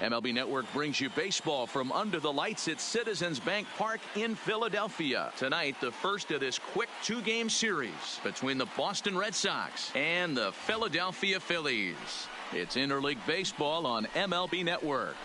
MLB Network brings you baseball from under the lights at Citizens Bank Park in Philadelphia. Tonight, the first of this quick two-game series between the Boston Red Sox and the Philadelphia Phillies. It's interleague baseball on MLB Network.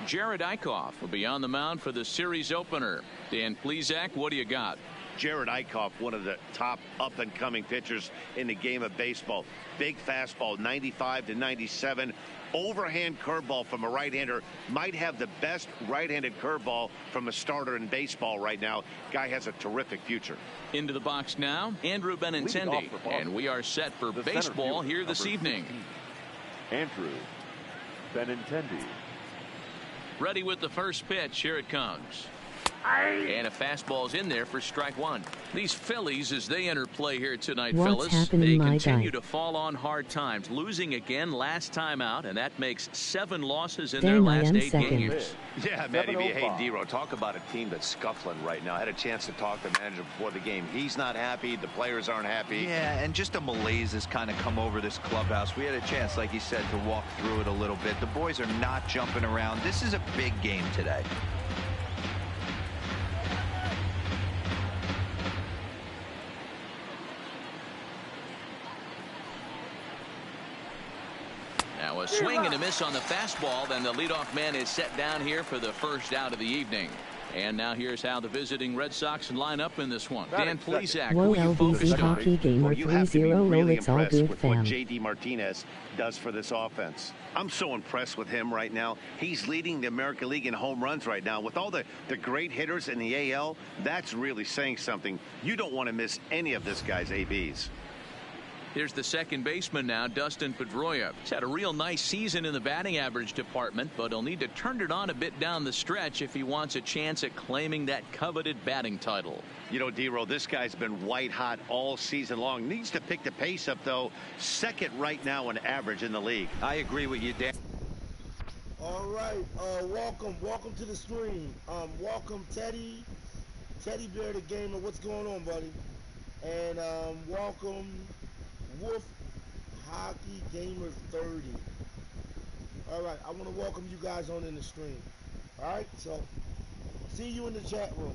Jared Eickhoff will be on the mound for the series opener. Dan Plesac, what do you got? Jared Eickhoff, one of the top up-and-coming pitchers in the game of baseball. Big fastball, 95 to 97. Overhand curveball from a right-hander. Might have the best right-handed curveball from a starter in baseball right now. Guy has a terrific future. Into the box now, Andrew Benintendi. And we are set for baseball here this evening. Andrew Benintendi. Ready with the first pitch. Here it comes. And a fastball's in there for strike one. These Phillies, as they enter play here tonight, fellas, they continue to fall on hard times, losing again last time out, and that makes 7 losses in their last 8 games. Yeah, Matty, hey, D-Ro, talk about a team that's scuffling right now. I had a chance to talk to the manager before the game. He's not happy. The players aren't happy. Yeah, and just a malaise has kind of come over this clubhouse. We had a chance, like you said, to walk through it a little bit. The boys are not jumping around. This is a big game today. Now a swing and a miss on the fastball. Then the leadoff man is set down here for the first out of the evening. And now here's how the visiting Red Sox line up in this one. Dan Plesac, who you focused on? Hockey Gamer 3-0 roll. It's all good, with fam. what J.D. Martinez does for this offense. I'm so impressed with him right now. He's leading the American League in home runs right now. With all the great hitters in the AL, that's really saying something. You don't want to miss any of this guy's ABs. Here's the second baseman now, Dustin Pedroia. He's had a real nice season in the batting average department, but he'll need to turn it on a bit down the stretch if he wants a chance at claiming that coveted batting title. You know, D-Ro, this guy's been white hot all season long. Needs to pick the pace up, though. Second right now on average in the league. I agree with you, Dan. All right, welcome to the stream. Welcome Teddy Bear the Gamer. What's going on, buddy? And welcome Wolf Hockey Gamer 30. All right, I want to welcome you guys on in the stream. All right, so see you in the chat room.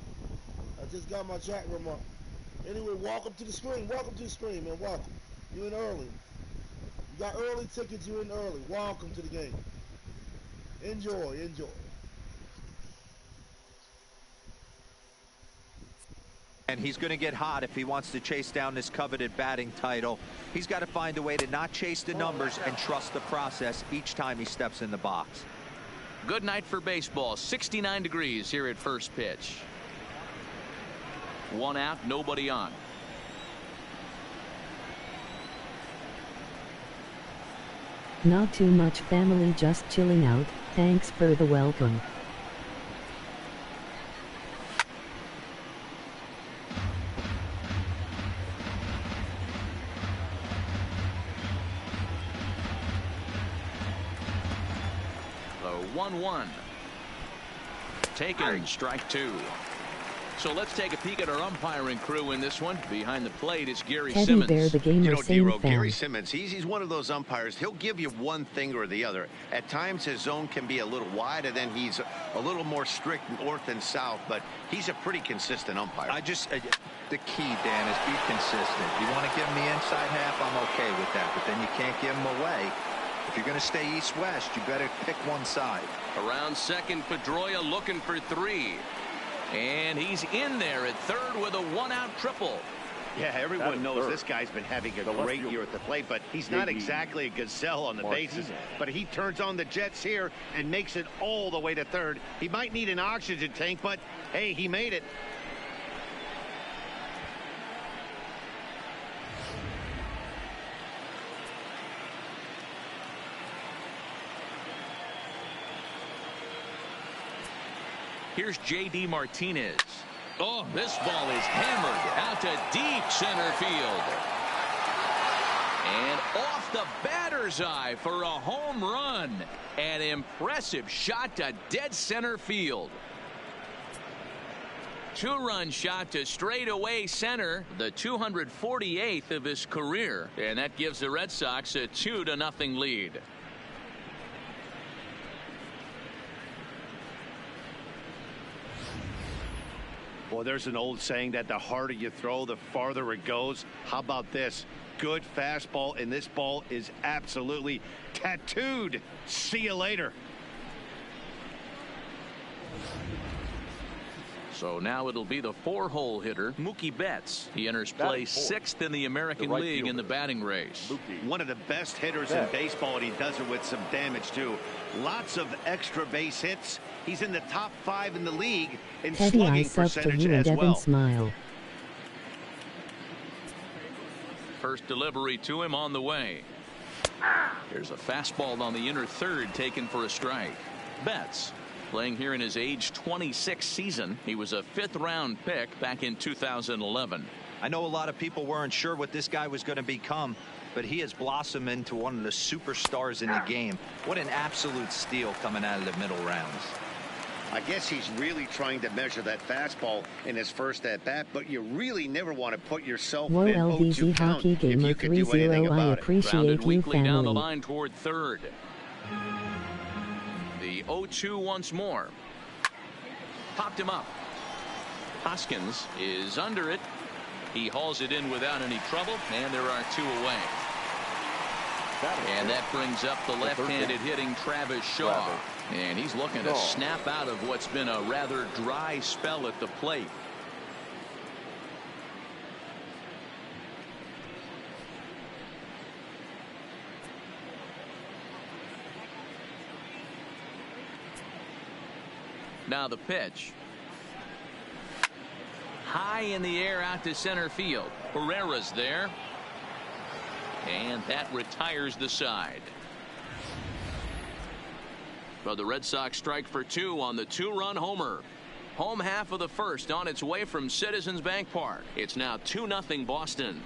I just got my chat room up. Anyway, welcome to the stream. Welcome to the stream, man. Welcome. You in early. You got early tickets. You in early. Welcome to the game. Enjoy. And he's going to get hot if he wants to chase down this coveted batting title. He's got to find a way to not chase the numbers and trust the process each time he steps in the box. Good night for baseball. 69 degrees here at first pitch. 1 out, nobody on. Not too much, family, just chilling out. Thanks for the welcome. The 1-1. Taken, strike 2. So let's take a peek at our umpiring crew in this one. Behind the plate is Gary Simmons. Bear, the Gamer, you know, D-Ro, fan. Gary Simmons, he's one of those umpires. He'll give you one thing or the other. At times his zone can be a little wide, and then he's a little more strict north and south, but he's a pretty consistent umpire. The key, Dan, is be consistent. You want to give him the inside half, I'm okay with that, but then you can't give him away. If you're going to stay east-west, you better pick one side. Around second, Pedroia looking for 3. And he's in there at third with a 1-out triple. Yeah, everyone knows this guy's been having a great year at the plate, but he's not exactly a gazelle on the bases. But he turns on the jets here and makes it all the way to third. He might need an oxygen tank, but hey, he made it. Here's J.D. Martinez. Oh, this ball is hammered out to deep center field. And off the batter's eye for a home run. An impressive shot to dead center field. Two-run shot to straightaway center, the 248th of his career, and that gives the Red Sox a 2-0 lead. Well, there's an old saying that the harder you throw, the farther it goes. How about this? Good fastball, and this ball is absolutely tattooed. See you later. So now it'll be the 4-hole hitter, Mookie Betts. He enters play 6th in the American League in the batting race. One of the best hitters in baseball, and he does it with some damage, too. Lots of extra base hits. He's in the top 5 in the league in slugging percentage as well. Smile. First delivery to him on the way. There's a fastball on the inner third taken for a strike. Betts playing here in his age 26 season. He was a 5th-round pick back in 2011. I know a lot of people weren't sure what this guy was going to become, but he has blossomed into one of the superstars in the game. What an absolute steal coming out of the middle rounds. I guess he's really trying to measure that fastball in his first at-bat, but you really never want to put yourself in 0-2 count if you can do anything about it. Grounded weakly down the line toward third. The 0-2 once more. Popped him up. Hoskins is under it. He hauls it in without any trouble, and there are 2 away. And that brings up the left-handed hitting Travis Shaw. And he's looking to snap out of what's been a rather dry spell at the plate. Now the pitch. High in the air out to center field. Herrera's there. And that retires the side. But the Red Sox strike for 2 on the 2-run homer. Home half of the first on its way from Citizens Bank Park. It's now 2-0 Boston.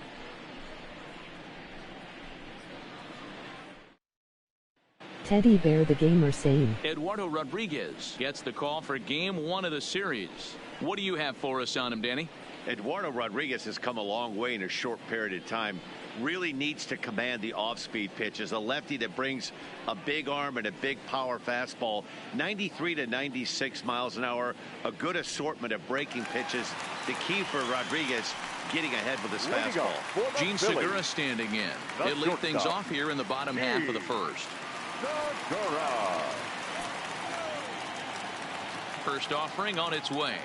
Teddy Bear the Gamer saying. Eduardo Rodriguez gets the call for game 1 of the series. What do you have for us on him, Danny? Eduardo Rodriguez has come a long way in a short period of time. Really needs to command the off-speed pitches. A lefty that brings a big arm and a big power fastball. 93 to 96 miles an hour. A good assortment of breaking pitches. The key for Rodriguez, getting ahead with his fastball. Gene Segura standing in. He'll lead things off here in the bottom half of the first. First offering on its way.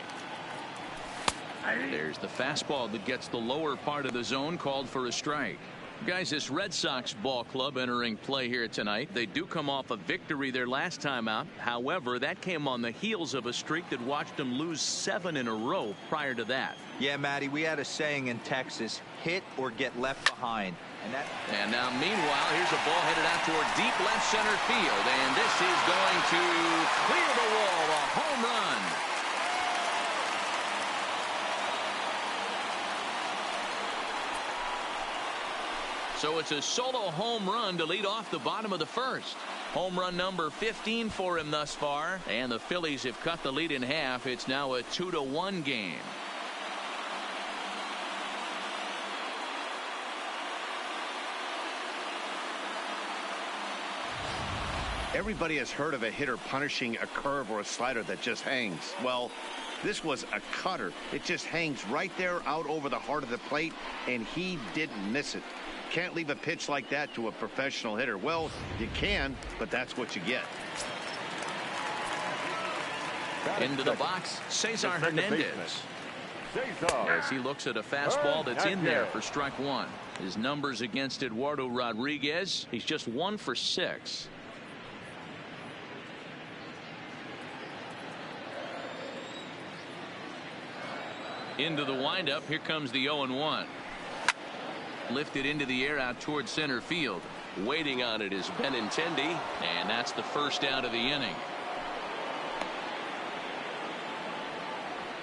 There's the fastball that gets the lower part of the zone, called for a strike. Guys, this Red Sox ball club entering play here tonight. They do come off a victory their last time out. However, that came on the heels of a streak that watched them lose 7 in a row prior to that. Yeah, Matty, we had a saying in Texas, hit or get left behind. And now, meanwhile, here's a ball headed out toward deep left center field. And this is going to clear the wall. A home run. So it's a solo home run to lead off the bottom of the first. Home run number 15 for him thus far. And the Phillies have cut the lead in half. It's now a 2-1 game. Everybody has heard of a hitter punishing a curve or a slider that just hangs. Well, this was a cutter. It just hangs right there out over the heart of the plate, and he didn't miss it. Can't leave a pitch like that to a professional hitter. Well, you can, but that's what you get. Into the box, Cesar Hernandez. As he looks at a fastball that's in there for strike 1. His numbers against Eduardo Rodriguez, he's just 1 for 6. Into the windup. Here comes the 0-1. Lifted into the air out towards center field. Waiting on it is Benintendi, and that's the first out of the inning.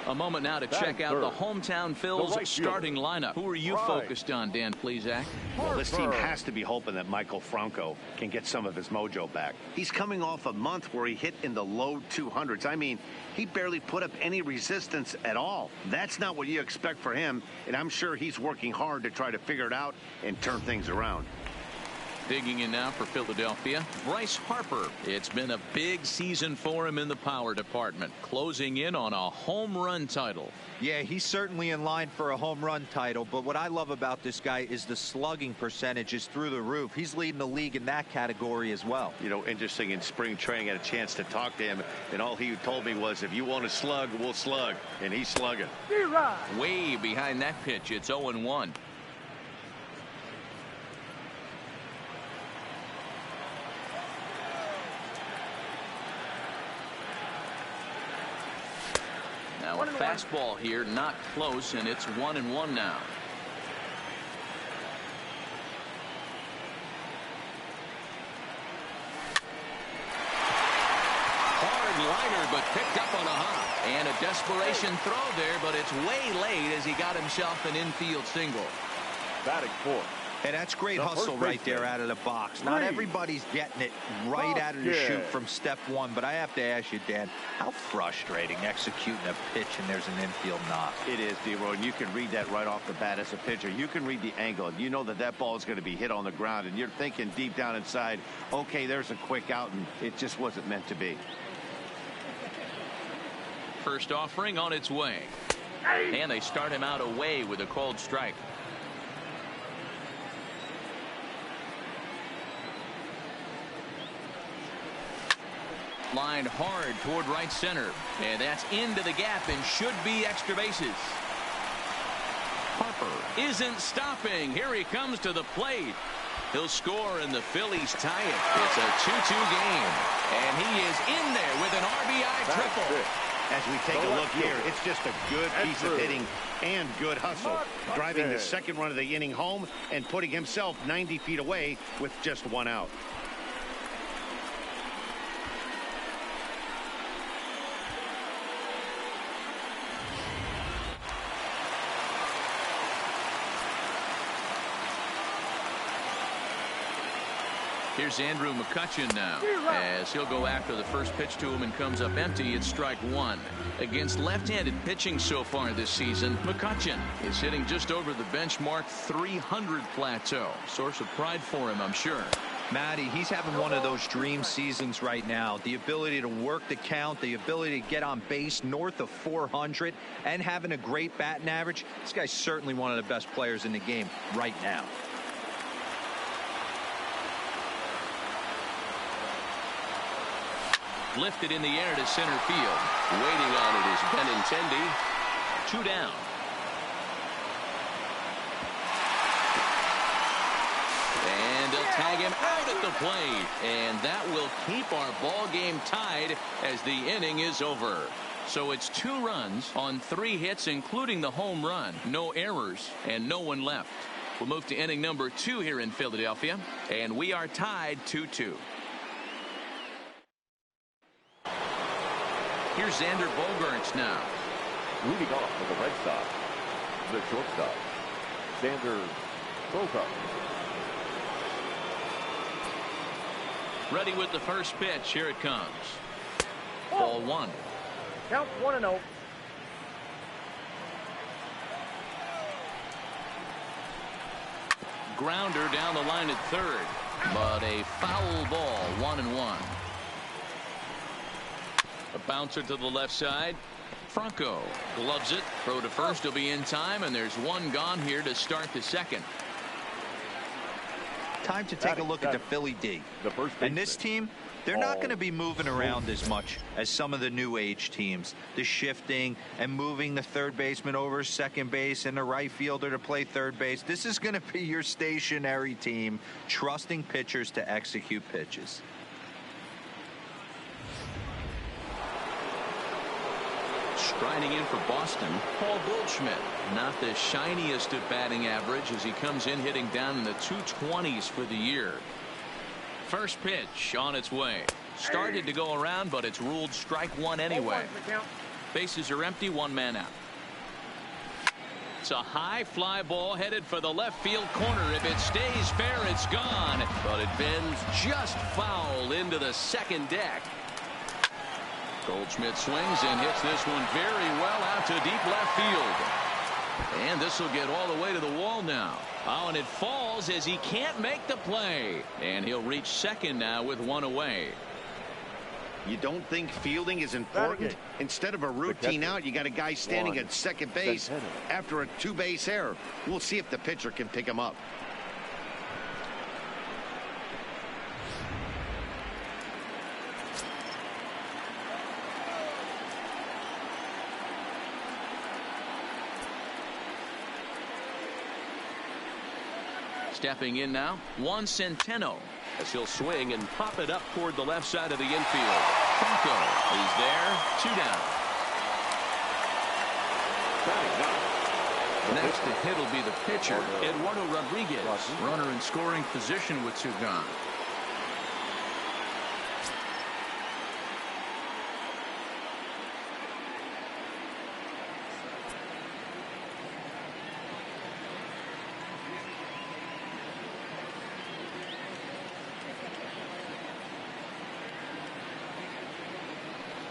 A moment now to check out the hometown Phil's starting lineup. Who are you focused on, Dan Plesac? Well, this team has to be hoping that Michael Franco can get some of his mojo back. He's coming off a month where he hit in the low 200s. I mean, he barely put up any resistance at all. That's not what you expect for him, and I'm sure he's working hard to try to figure it out and turn things around. Digging in now for Philadelphia, Bryce Harper. It's been a big season for him in the power department, closing in on a home run title. Yeah, he's certainly in line for a home run title, but what I love about this guy is the slugging percentage is through the roof. He's leading the league in that category as well. You know, interesting, in spring training, I had a chance to talk to him, and all he told me was, if you want to slug, we'll slug, and he's slugging. Way behind that pitch, it's 0-1. Now a fastball here, not close, and it's 1-1 now. Hard liner, but picked up on a hop. And a desperation throw there, but it's way late as he got himself an infield single. Batting fourth. And that's great hustle right there out of the box. Not everybody's getting it right out of the chute from step one, but I have to ask you, Dan, how frustrating executing a pitch and there's an infield knock. It is, D-Roy, and you can read that right off the bat as a pitcher. You can read the angle, and you know that that ball is going to be hit on the ground, and you're thinking deep down inside, okay, there's a quick out, and it just wasn't meant to be. First offering on its way. And they start him out away with a called strike. Lined hard toward right center, and that's into the gap and should be extra bases. Harper isn't stopping. Here he comes to the plate. He'll score and the Phillies tie it. It's a 2-2 game, and he is in there with an RBI triple. As we take a look here, it's just a good piece of hitting and good hustle, driving the second run of the inning home and putting himself 90 feet away with just one out. Here's Andrew McCutchen now, as he'll go after the first pitch to him and comes up empty. It's strike one. Against left-handed pitching so far this season, McCutchen is hitting just over the benchmark 300 plateau. Source of pride for him, I'm sure. Matty, he's having one of those dream seasons right now. The ability to work the count, the ability to get on base north of 400, and having a great batting average. This guy's certainly one of the best players in the game right now. Lifted in the air to center field. Waiting on it is Benintendi. 2 down. And they'll tag him out at the plate. And that will keep our ball game tied as the inning is over. So it's 2 runs on 3 hits, including the home run. No errors and no one left. We'll move to inning number 2 here in Philadelphia. And we are tied 2-2. Here's Xander Bogaerts now. Leading off for the Red Sox, the shortstop, Xander Bogaerts. Ready with the first pitch. Here it comes. Ball 1. Count 1-0. Grounder down the line at third, but a foul ball. 1-1. A bouncer to the left side. Franco gloves it. Throw to first will be in time, and there's one gone here to start the second. Time to take a look at the Philly D. And this team, they're not going to be moving around as much as some of the new age teams. The shifting and moving the third baseman over second base and the right fielder to play third base. This is going to be your stationary team, trusting pitchers to execute pitches. Striding in for Boston, Paul Goldschmidt. Not the shiniest of batting average as he comes in hitting down in the 220s for the year. First pitch on its way. Started to go around, but it's ruled strike one anyway. Bases are empty, one man out. It's a high fly ball headed for the left field corner. If it stays fair, it's gone. But it bends just foul into the second deck. Goldschmidt swings and hits this one very well out to deep left field. And this will get all the way to the wall now. Oh, and it falls as he can't make the play. And he'll reach second now with one away. You don't think fielding is important? Instead of a routine out, you got a guy standing at second base after a two-base error. We'll see if the pitcher can pick him up. Stepping in now, Juan Centeno, as he'll swing and pop it up toward the left side of the infield. Franco is there, 2 down. Next to hit will be the pitcher, Eduardo Rodriguez, runner in scoring position with 2 gone.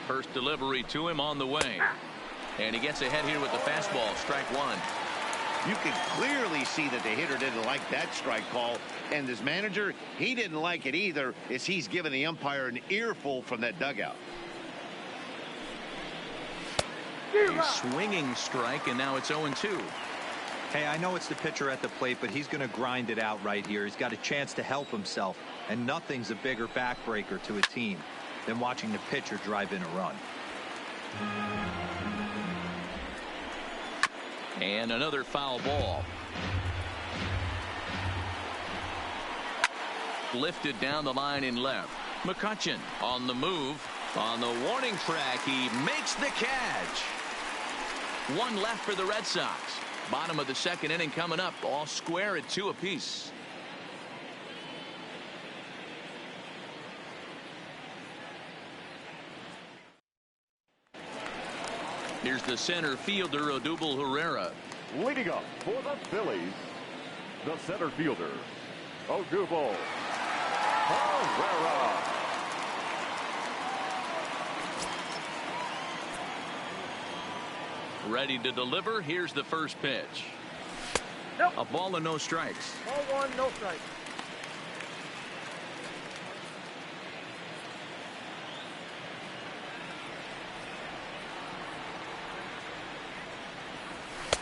First delivery to him on the way. And he gets ahead here with the fastball. Strike 1. You can clearly see that the hitter didn't like that strike call. And his manager, he didn't like it either, as he's giving the umpire an earful from that dugout. A swinging strike, and now it's 0-2. Hey, I know it's the pitcher at the plate, but he's going to grind it out right here. He's got a chance to help himself. And nothing's a bigger backbreaker to a team than watching the pitcher drive in a run. And another foul ball. Lifted down the line in left. McCutchen on the move. On the warning track, he makes the catch. 1 left for the Red Sox. Bottom of the second inning coming up. All square at 2 apiece. Here's the center fielder, Odubel Herrera. Leading up for the Phillies, the center fielder, Odubel Herrera. Ready to deliver. Here's the first pitch. Nope. A ball and no strikes. Ball 1, no strikes.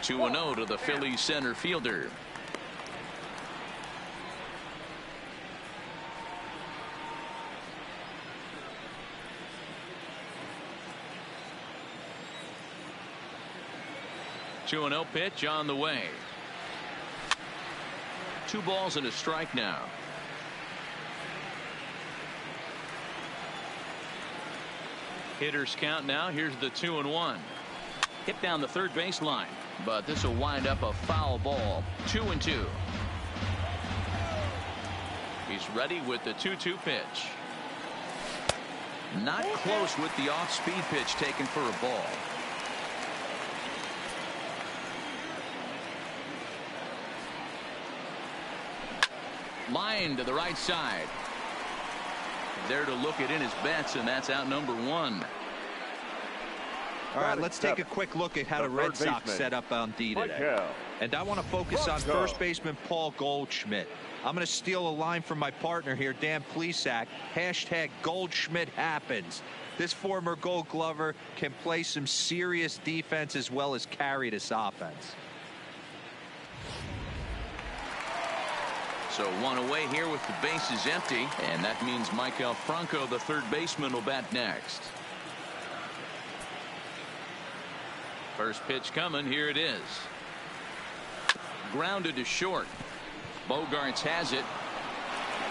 Two 2-0 to the Phillies center fielder. Two 2-0 pitch on the way. 2 balls and a strike now. Hitters count now. Here's the 2-1. Hit down the third baseline, but this will wind up a foul ball. 2-2. He's ready with the 2-2 pitch. Not close with the off-speed pitch taken for a ball. Line to the right side. There to look it in his bets, and that's out number 1. All right, let's take a quick look at how the Red Sox set up on D today. And I want to focus on first baseman Paul Goldschmidt. I'm going to steal a line from my partner here, Dan Plesac. Hashtag Goldschmidt happens. This former Gold Glover can play some serious defense as well as carry this offense. So 1 away here with the bases empty, and that means Michael Franco, the third baseman, will bat next. First pitch coming. Here it is. Grounded to short. Bogarts has it.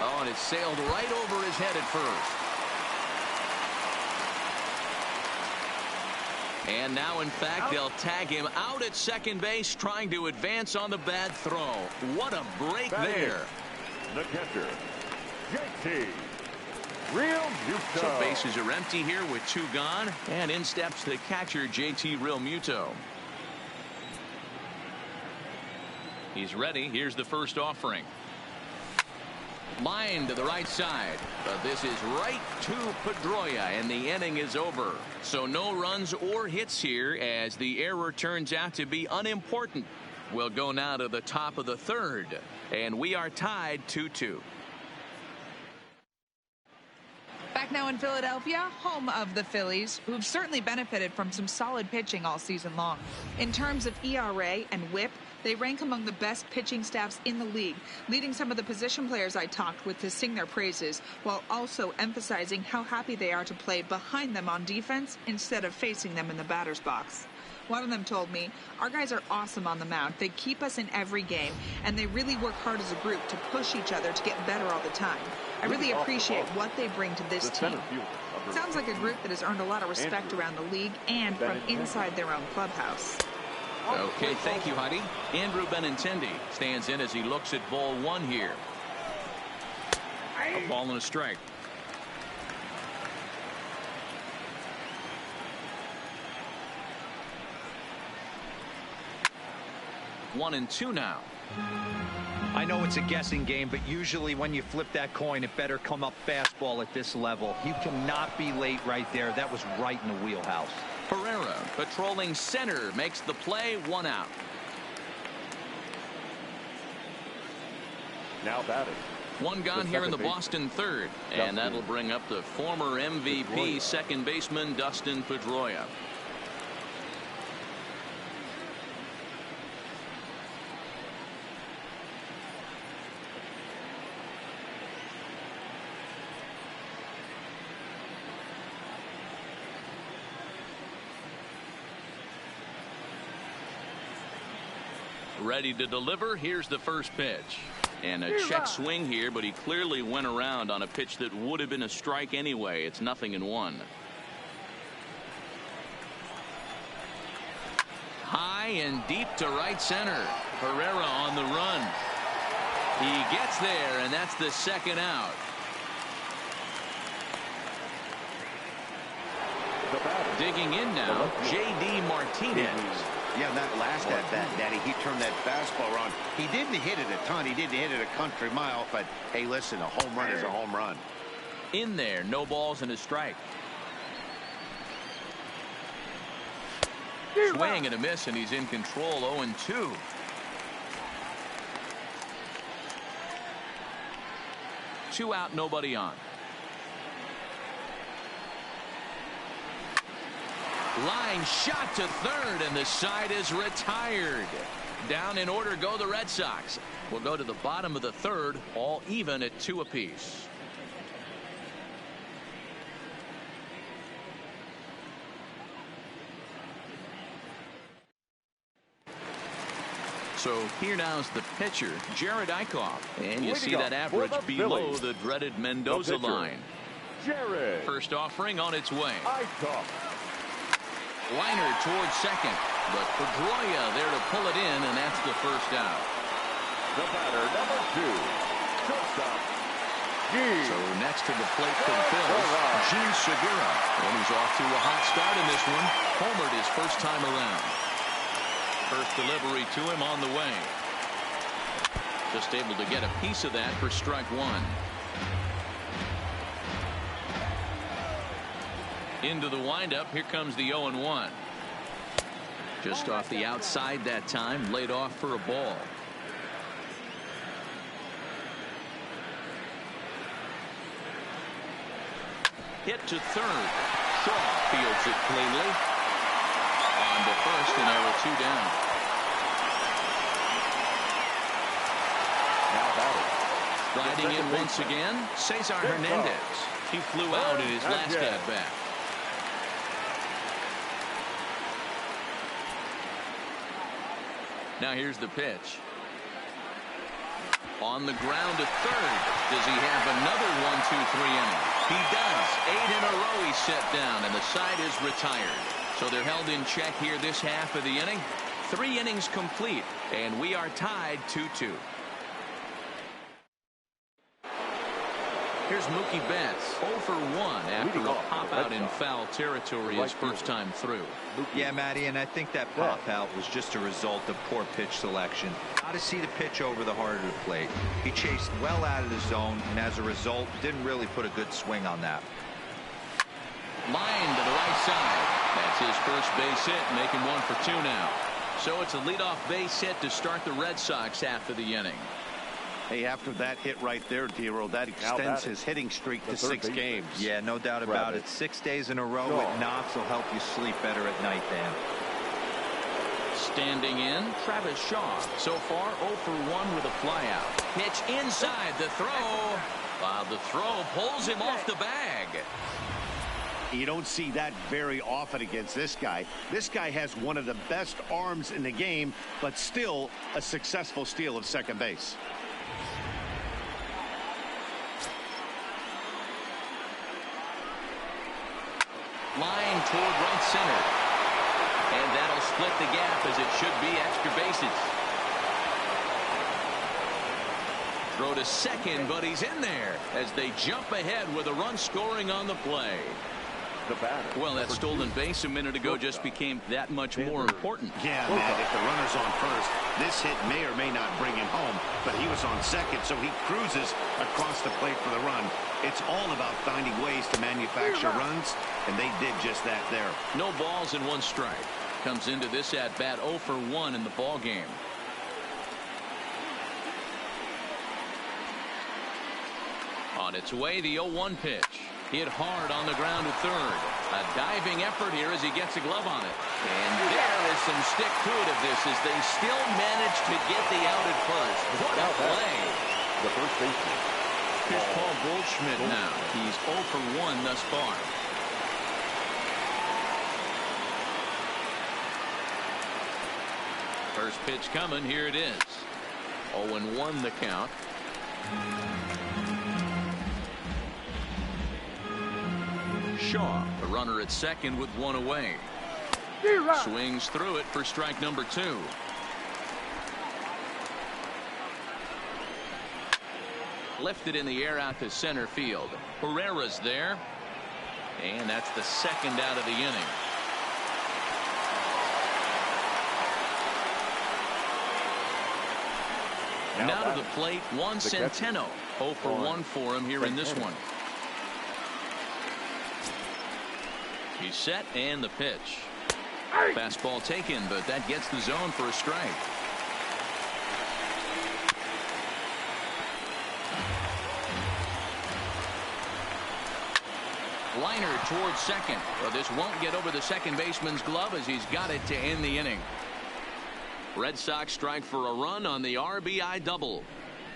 Oh, and it sailed right over his head at first. And now, in fact, they'll tag him out at second base, trying to advance on the bad throw. What a break there. The catcher, JT Real Muto. So bases are empty here with 2 gone, and in steps the catcher, JT Realmuto. He's ready. Here's the first offering. Line to the right side, but this is right to Pedroia, and the inning is over. So no runs or hits here, as the error turns out to be unimportant. We'll go now to the top of the 3rd, and we are tied 2-2. Back now in Philadelphia, home of the Phillies, who've certainly benefited from some solid pitching all season long. In terms of ERA and WHIP, they rank among the best pitching staffs in the league, leading some of the position players I talked with to sing their praises, while also emphasizing how happy they are to play behind them on defense instead of facing them in the batter's box. One of them told me, "Our guys are awesome on the mound. They keep us in every game, and they really work hard as a group to push each other to get better all the time. I really appreciate what they bring to this team." Sounds like a group that has earned a lot of respect around the league and from inside their own clubhouse. Okay, thank you, Heidi. Andrew Benintendi stands in as he looks at ball 1 here. A ball and a strike. One and 2 now. I know it's a guessing game, but usually when you flip that coin, it better come up fastball at this level. You cannot be late right there. That was right in the wheelhouse. Pereira patrolling center makes the play, 1 out. Now batting. 1 gone here in the Boston 3rd, and that'll bring up the former MVP second baseman Dustin Pedroia. Ready to deliver. Here's the first pitch. And a check swing here, but he clearly went around on a pitch that would have been a strike anyway. It's 0-1. High and deep to right center. Pereira on the run. He gets there, and that's the 2nd out. Digging in now, J.D. Martinez. Yeah, that last at bat, Daddy, he turned that fastball around. He didn't hit it a ton. He didn't hit it a country mile. But, hey, listen, a home run is a home run. In there, no balls and a strike. Swing and a miss, and he's in control, 0-2. Two out, nobody on. Line shot to 3rd, and the side is retired. Down in order go the Red Sox. We'll go to the bottom of the 3rd, all even at 2 apiece. So here now is the pitcher, Jared Eichhoff. And you see that average below the dreaded Mendoza line. Jared. First offering on its way. Eichhoff. Liner towards second, but Pedroia there to pull it in, and that's the first out. The batter, number 2, shortstop, Gene. So next to the plate for the Phillies, Gene Segura. And he's off to a hot start in this one. Homered his first time around. First delivery to him on the way. Just able to get a piece of that for strike 1. Into the windup. Here comes the 0-1. Just off the outside that time. Laid off for a ball. Hit to 3rd. Shaw fields it cleanly. On to first, and there were 2 down. Now batting. Riding in once again, Cesar Hernandez. He flew out in his last at-bat. Now here's the pitch. On the ground to 3rd. Does he have another 1-2-3 inning? He does. 8 in a row he's set down, and the side is retired. So they're held in check here this half of the inning. 3 innings complete, and we are tied 2-2. Here's Mookie Betts, 0 for 1 after a pop-out in foul territory his first time through. Yeah, Matty, and I think that pop-out was just a result of poor pitch selection. Got to see the pitch over the heart of the plate. He chased well out of the zone, and as a result, didn't really put a good swing on that. Line to the right side. That's his first base hit, making 1 for 2 now. So it's a leadoff base hit to start the Red Sox half of the inning. Hey, after that hit right there, Dero, that extends his hitting streak to 6 games. Yeah, no doubt about it. 6 days in a row with knocks will help you sleep better at night, Dan. Standing in, Travis Shaw. So far, 0 for 1 with a flyout. Pitch inside the throw. Wow, the throw pulls him off the bag. You don't see that very often against this guy. This guy has one of the best arms in the game, but still a successful steal of second base. Line toward right center. And that'll split the gap as it should be extra bases. Throw to second, but he's in there as they jump ahead with a run scoring on the play. Well, that stolen base a minute ago just became that much more important. Yeah, man, if the runner's on first, this hit may or may not bring him home, but he was on second, so he cruises across the plate for the run. It's all about finding ways to manufacture runs, and they did just that there. No balls and 1 strike. Comes into this at-bat 0 for 1 in the ball game. On its way, the 0-1 pitch. Hit hard on the ground to third. A diving effort here as he gets a glove on it. And there is some stick to it of this as they still manage to get the out at first. What a play. The first baseman. Here's Paul Goldschmidt now. He's 0 for 1 thus far. First pitch coming. Here it is. 0-1 the count. Shaw, the runner at second with 1 away. Swings through it for strike number 2. Lifted in the air out to center field. Herrera's there. And that's the second out of the inning. Now to the plate, Juan Centeno. 0 for 1 for him here in this one. He's set, and the pitch. Fastball taken, but that gets the zone for a strike. Liner towards second. But this won't get over the second baseman's glove as he's got it to end the inning. Red Sox strike for a run on the RBI double.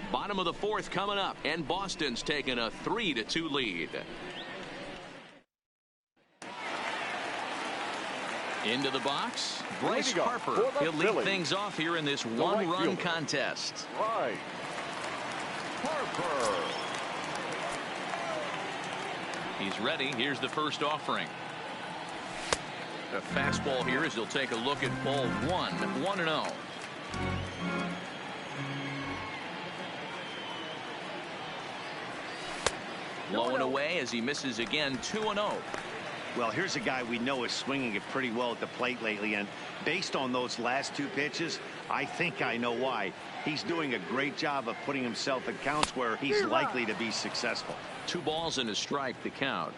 Bottom of the 4th coming up, and Boston's taking a 3-2 lead. Into the box, Bryce Harper. He'll lead things off here in this 1-run contest. Right. Harper. He's ready. Here's the first offering. A fastball here as he'll take a look at ball 1. 1-0. Low and away as he misses again. 2-0. Well, here's a guy we know is swinging it pretty well at the plate lately, and based on those last 2 pitches, I think I know why. He's doing a great job of putting himself in counts where he's likely to be successful. 2 balls and a strike to count.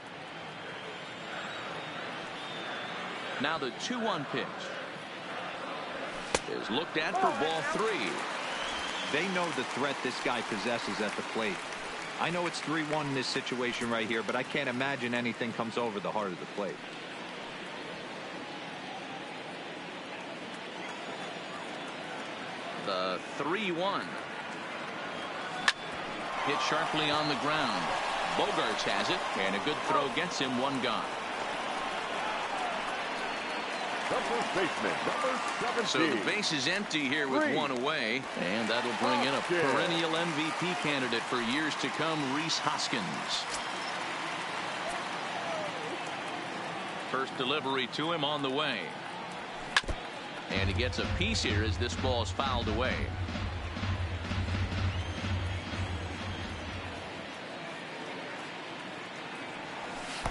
Now the 2-1 pitch is looked at for ball 3. They know the threat this guy possesses at the plate. I know it's 3-1 in this situation right here, but I can't imagine anything comes over the heart of the plate. The 3-1. Hit sharply on the ground. Bogarts has it, and a good throw gets him 1 gone. The first baseman, number 17. So the base is empty here with 1 away, and that'll bring in a perennial MVP candidate for years to come, Rhys Hoskins. First delivery to him on the way. And he gets a piece here as this ball's fouled away.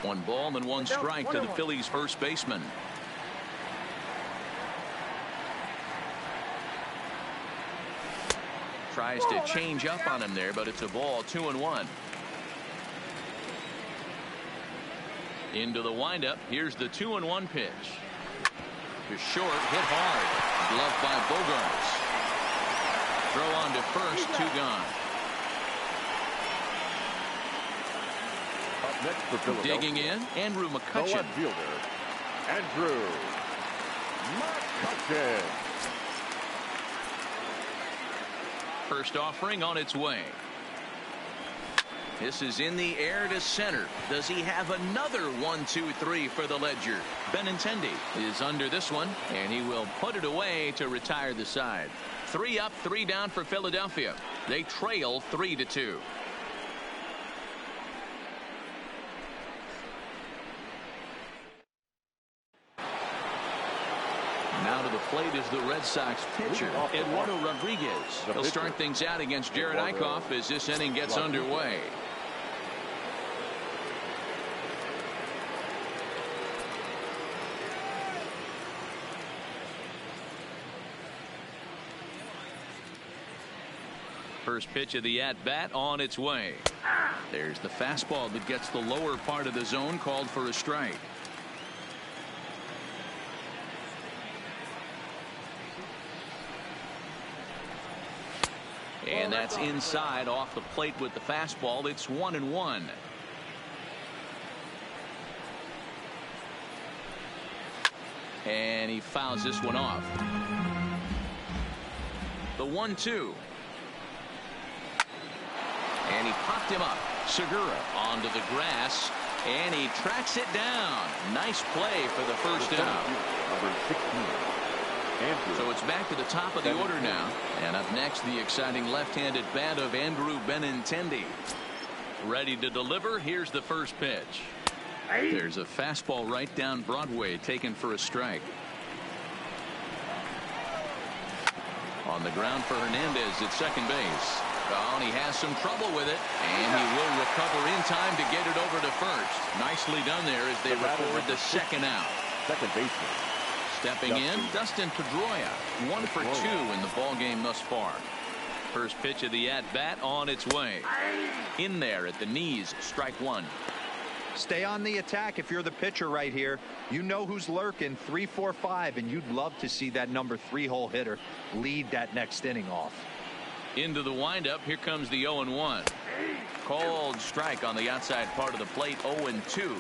One ball and one strike to the Phillies first baseman. Tries to change up on him there, but it's a ball. 2-1. Into the windup. Here's the 2-1 pitch. To short, hit hard. Gloved by Bogarts. Throw on to first, 2 gone. Up next for Philadelphia. Digging in, Andrew McCutchen. The left fielder, Andrew McCutchen. First offering on its way. This is in the air to center. Does he have another 1-2-3 for the Ledger? Benintendi is under this one, and he will put it away to retire the side. 3 up, 3 down for Philadelphia. They trail 3-2. Now to the plate is the Red Sox pitcher, Eduardo Rodriguez. He'll start things out against Jared Eichhoff as this inning gets underway. First pitch of the at-bat on its way. There's the fastball that gets the lower part of the zone, called for a strike. And that's inside off the plate with the fastball. It's 1-1. And he fouls this one off. The 1-2. And he popped him up. Segura onto the grass. And he tracks it down. Nice play for the first out. Number 16. So it's back to the top of the order now. And up next, the exciting left-handed bat of Andrew Benintendi. Ready to deliver. Here's the first pitch. There's a fastball right down Broadway, taken for a strike. On the ground for Hernandez at second base. Oh, and he has some trouble with it. And he will recover in time to get it over to first. Nicely done there as they record the second out. Second baseman. Stepping in, Dustin Pedroia. 1 for 2 in the ball game thus far. First pitch of the at-bat on its way. In there at the knees, strike 1. Stay on the attack if you're the pitcher right here. You know who's lurking, 3, 4, 5, and you'd love to see that number 3-hole hitter lead that next inning off. Into the windup, here comes the 0-1. Cold strike on the outside part of the plate, 0-2.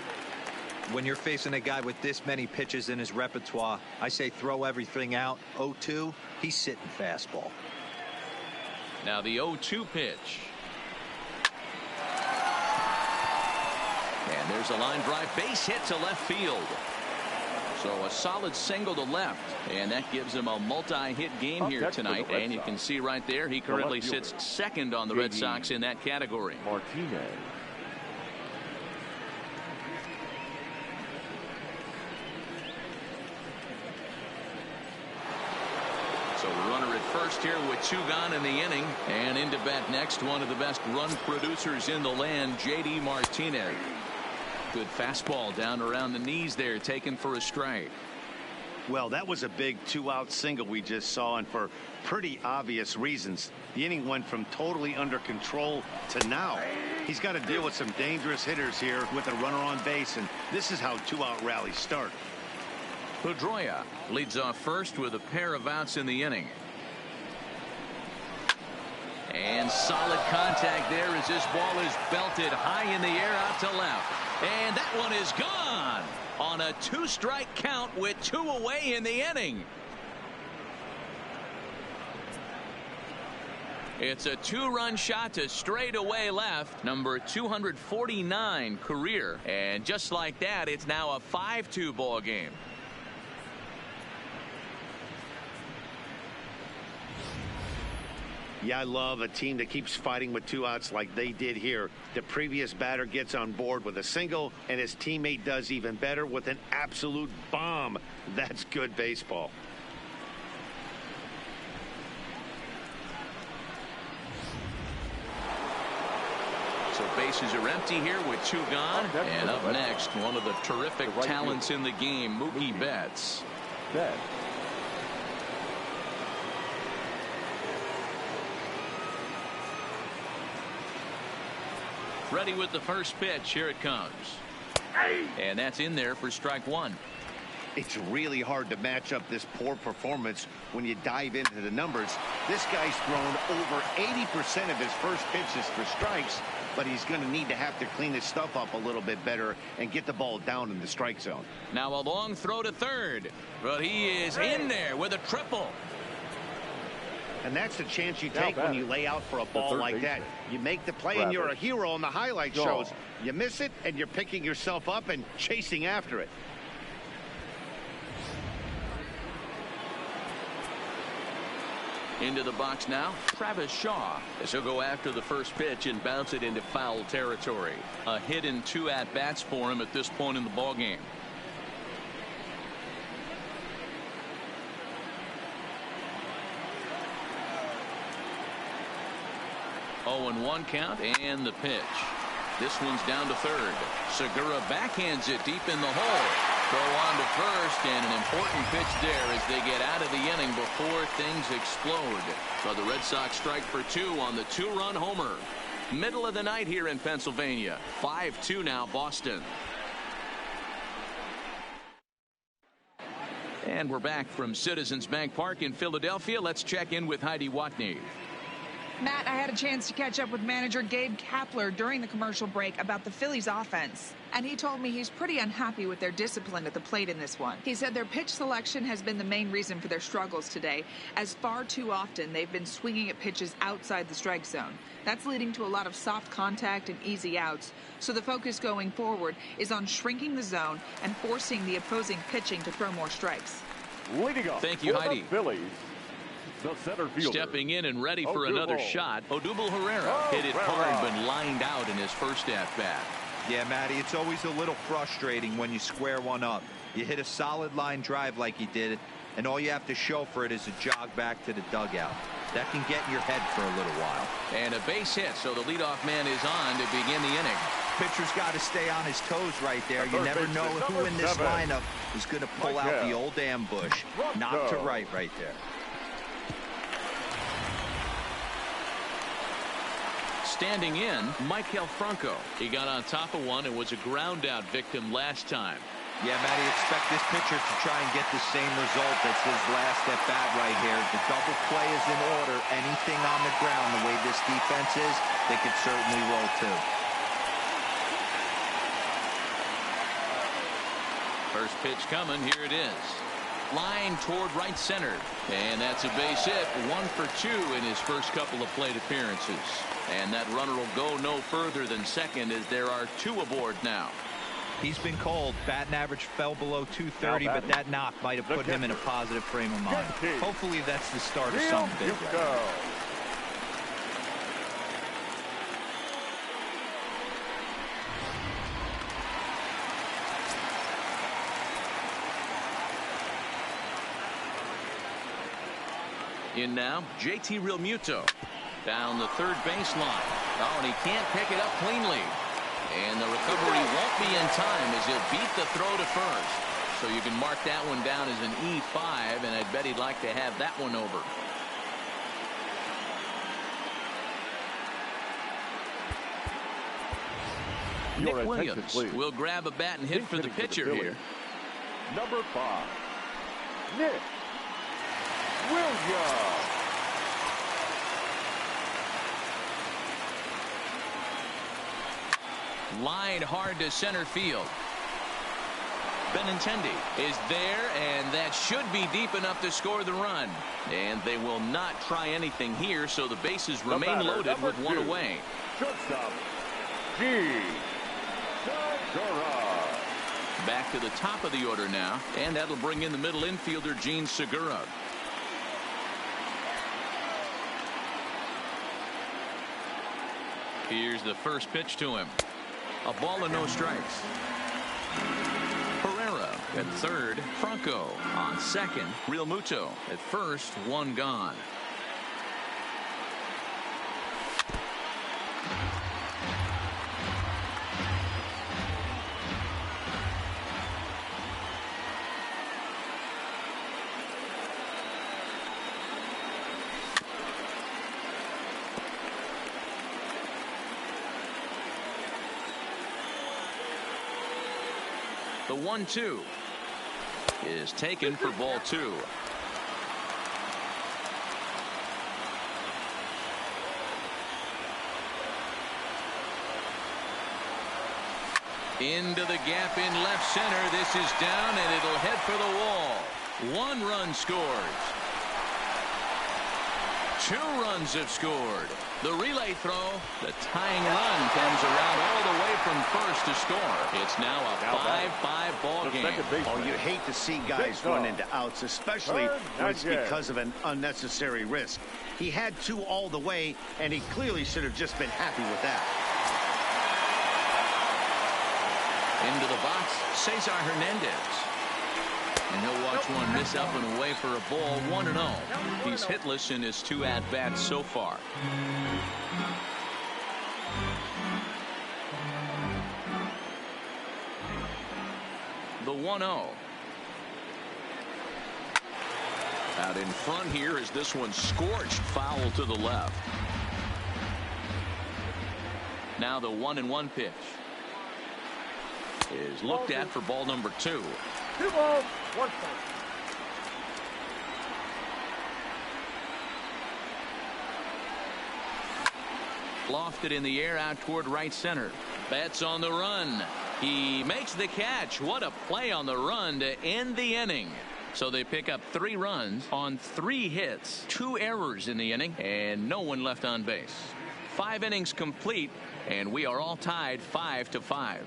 When you're facing a guy with this many pitches in his repertoire, I say throw everything out. 0-2, he's sitting fastball. Now the 0-2 pitch. And there's a line drive, base hit to left field. So a solid single to left, and that gives him a multi-hit game here tonight. And you can see right there, he currently sits second on the Red Sox in that category. Martinez. So the runner at first here with 2 gone in the inning. And into bat next, one of the best run producers in the land, J.D. Martinez. Good fastball down around the knees there, taken for a strike. Well, that was a big 2-out single we just saw, and for pretty obvious reasons. The inning went from totally under control to now. He's got to deal with some dangerous hitters here with a runner on base, and this is how 2-out rallies start. Pedroia leads off first with a pair of outs in the inning. And solid contact there as this ball is belted high in the air out to left. And that one is gone on a 2-strike count with 2 away in the inning. It's a 2-run shot to straightaway left, number 249 career. And just like that, it's now a 5-2 ball game. Yeah, I love a team that keeps fighting with 2 outs like they did here. The previous batter gets on board with a single, and his teammate does even better with an absolute bomb. That's good baseball. So bases are empty here with 2 gone. And up next, one of the terrific talents in the game, Mookie Betts. Ready with the first pitch. Here it comes. And that's in there for strike 1. It's really hard to match up this poor performance when you dive into the numbers. This guy's thrown over 80% of his first pitches for strikes, but he's going to need to have to clean his stuff up a little bit better and get the ball down in the strike zone. Now a long throw to third, but he is in there with a triple. And that's the chance you take when you lay out for a ball like that. You make the play and you're a hero on the highlight shows. You miss it and you're picking yourself up and chasing after it. Into the box now, Travis Shaw, as he'll go after the first pitch and bounce it into foul territory. A hit and 2 at-bats for him at this point in the ballgame. 0-1 count and the pitch. This one's down to third. Segura backhands it deep in the hole. Throw on to first, and an important pitch there as they get out of the inning before things explode. So the Red Sox strike for 2 on the 2-run homer. Middle of the night here in Pennsylvania. 5-2 now, Boston. And we're back from Citizens Bank Park in Philadelphia. Let's check in with Heidi Watney. Matt, I had a chance to catch up with manager Gabe Kapler during the commercial break about the Phillies offense, and he told me he's pretty unhappy with their discipline at the plate in this one. He said their pitch selection has been the main reason for their struggles today, as far too often they've been swinging at pitches outside the strike zone. That's leading to a lot of soft contact and easy outs, so the focus going forward is on shrinking the zone and forcing the opposing pitching to throw more strikes. Thank you, Heidi. Phillies, the center fielder. Stepping in and ready for another shot, Odubel Herrera hit it hard but lined out in his first at-bat. Yeah, Matty, it's always a little frustrating when you square one up. You hit a solid line drive like he did, and all you have to show for it is a jog back to the dugout. That can get in your head for a little while. And a base hit, so the leadoff man is on to begin the inning. Pitcher's got to stay on his toes right there. You never know who in this lineup is going to pull out the old ambush. Knock to right there. Standing in, Maikel Franco. He got on top of one and was a ground out victim last time. Yeah, Matty, expect this pitcher to try and get the same result as his last at bat right here. The double play is in order. Anything on the ground, the way this defense is, they could certainly roll too. First pitch coming. Here it is. Line toward right center. And that's a base hit. 1 for 2 in his first couple of plate appearances. And that runner will go no further than second as there are 2 aboard now. He's been cold. Batting average fell below 230, but that knock might have put him in a positive frame of mind. Hopefully that's the start of something big right now. In now, JT Realmuto down the third baseline. Oh, and he can't pick it up cleanly. And the recovery won't be in time as he'll beat the throw to first. So you can mark that one down as an E5, and I'd bet he'd like to have that one over. Nick Williams will grab a bat and hit for the pitcher here. Number 5, Nick Williams. Line hard to center field. Benintendi is there, and that should be deep enough to score the run. And they will not try anything here, so the bases remain loaded with 1 away. Shortstop, Segura. Back to the top of the order now, and that'll bring in the middle infielder, Gene Segura. Here's the first pitch to him. A ball and no strikes. Herrera at third. Franco on second. Realmuto at first. 1 gone. The 1-2 is taken for ball 2. Into the gap in left center. This is down, and it'll head for the wall. 1 run scores. 2 runs have scored. The relay throw, the tying run comes around all the way from first to score. It's now a 5-5 ball game. Oh, you hate to see guys run into outs, especially when it's because of an unnecessary risk. He had 2 all the way, and he clearly should have just been happy with that. Into the box, Cesar Hernandez. And he'll watch one miss up and away for a ball. 1-0. He's hitless in his 2 at-bats so far. The 1-0. Out in front here is this one scorched foul to the left. Now the 1-1 pitch is looked at for ball number 2. 2 balls, 1 strike. Lofted in the air out toward right center. Betts on the run. He makes the catch. What a play on the run to end the inning. So they pick up 3 runs on 3 hits, 2 errors in the inning, and no one left on base. 5 innings complete, and we are all tied 5-5.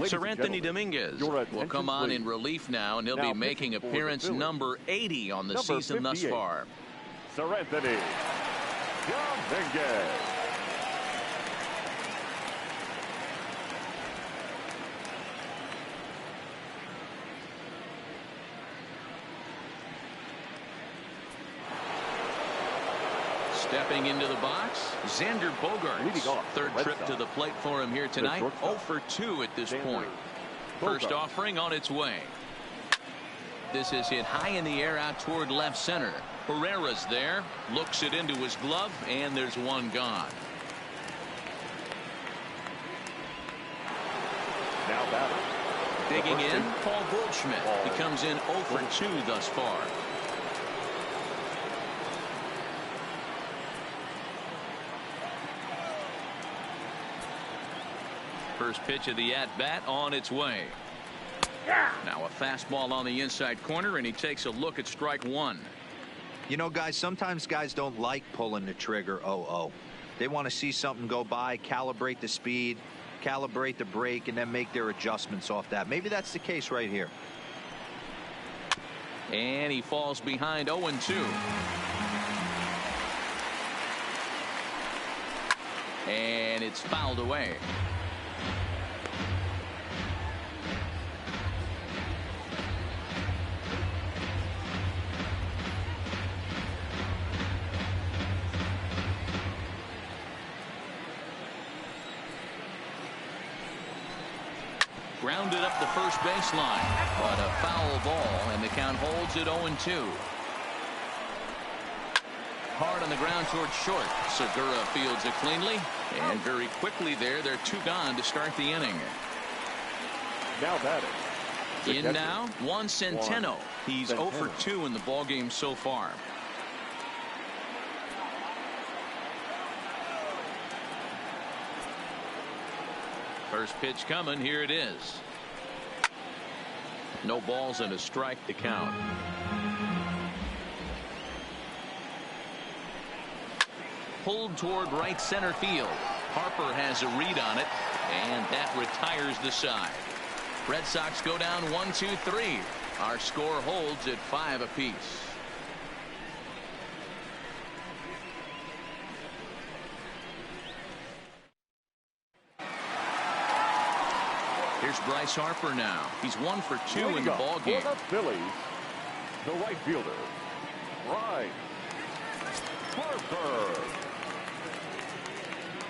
Sir Anthony Dominguez will come on in relief now, and he'll be making appearance number 80 on the season thus far. Sir Anthony Dominguez. Stepping into the box, Xander Bogaerts. 3rd trip to the plate for him here tonight. 0 for 2 at this point. First offering on its way. This is hit high in the air out toward left center. Herrera's there, looks it into his glove, and there's one gone. Now batting. Digging in, Paul Goldschmidt. He comes in 0 for 2 thus far. First pitch of the at-bat on its way. Now a fastball on the inside corner, and he takes a look at strike 1. You know, guys, sometimes guys don't like pulling the trigger 0-0. They want to see something go by, calibrate the speed, calibrate the brake, and then make their adjustments off that. Maybe that's the case right here. And he falls behind 0-2. And it's fouled away. Grounded up the first baseline, but a foul ball, and the count holds at 0-2. Hard on the ground towards short. Segura fields it cleanly, and very quickly they're 2 gone to start the inning. Now batting. In now, Juan Centeno. He's 0 for 2 in the ballgame so far. First pitch coming. Here it is. No balls and a strike to count. Pulled toward right center field. Harper has a read on it, and that retires the side. Red Sox go down 1-2-3. Our score holds at 5 apiece. Here's Bryce Harper now. He's 1 for 2 in the ball game. For the Phillies, the right fielder, Bryce Harper.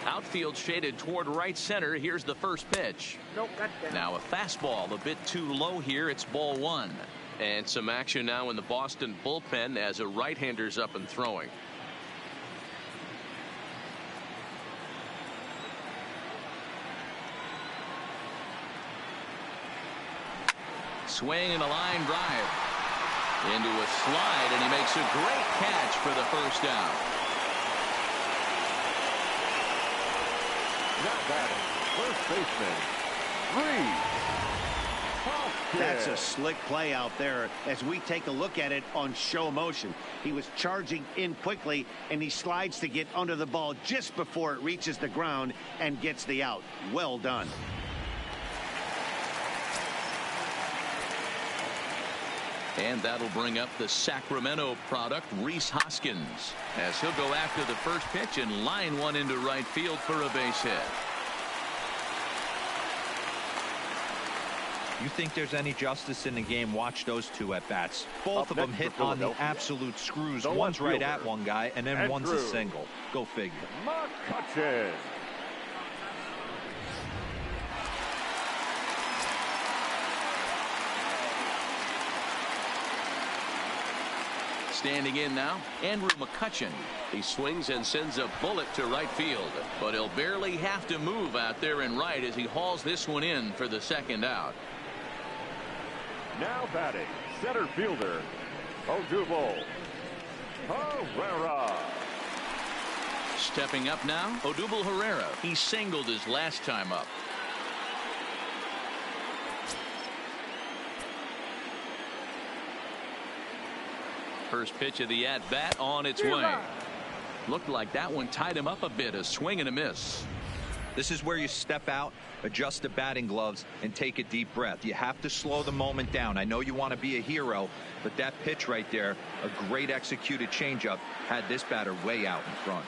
Outfield shaded toward right center. Here's the first pitch. Nope, got that. Now a fastball a bit too low here. It's ball one. And some action now in the Boston bullpen as a right-hander's up and throwing. Swing and a line drive into a slide, and he makes a great catch for the first out. Now batting, first baseman, That's a slick play out there as we take a look at it on show motion. He was charging in quickly, and he slides to get under the ball just before it reaches the ground and gets the out. Well done. And that'll bring up the Sacramento product, Rhys Hoskins, as he'll go after the first pitch and line one into right field for a base hit. You think there's any justice in the game? Watch those two at bats. Both of them hit on the absolute screws. One's right at one guy, and then one's a single. Go figure. McCutchen. Standing in now, Andrew McCutchen. He swings and sends a bullet to right field, but he'll barely have to move out there in right as he hauls this one in for the second out. Now batting, center fielder, Odubel Herrera. Stepping up now, Odubel Herrera. He singled his last time up. First pitch of the at-bat on its way. Looked like that one tied him up a bit. A swing and a miss. This is where you step out, adjust the batting gloves, and take a deep breath. You have to slow the moment down. I know you want to be a hero, but that pitch right there, a great executed changeup, had this batter way out in front.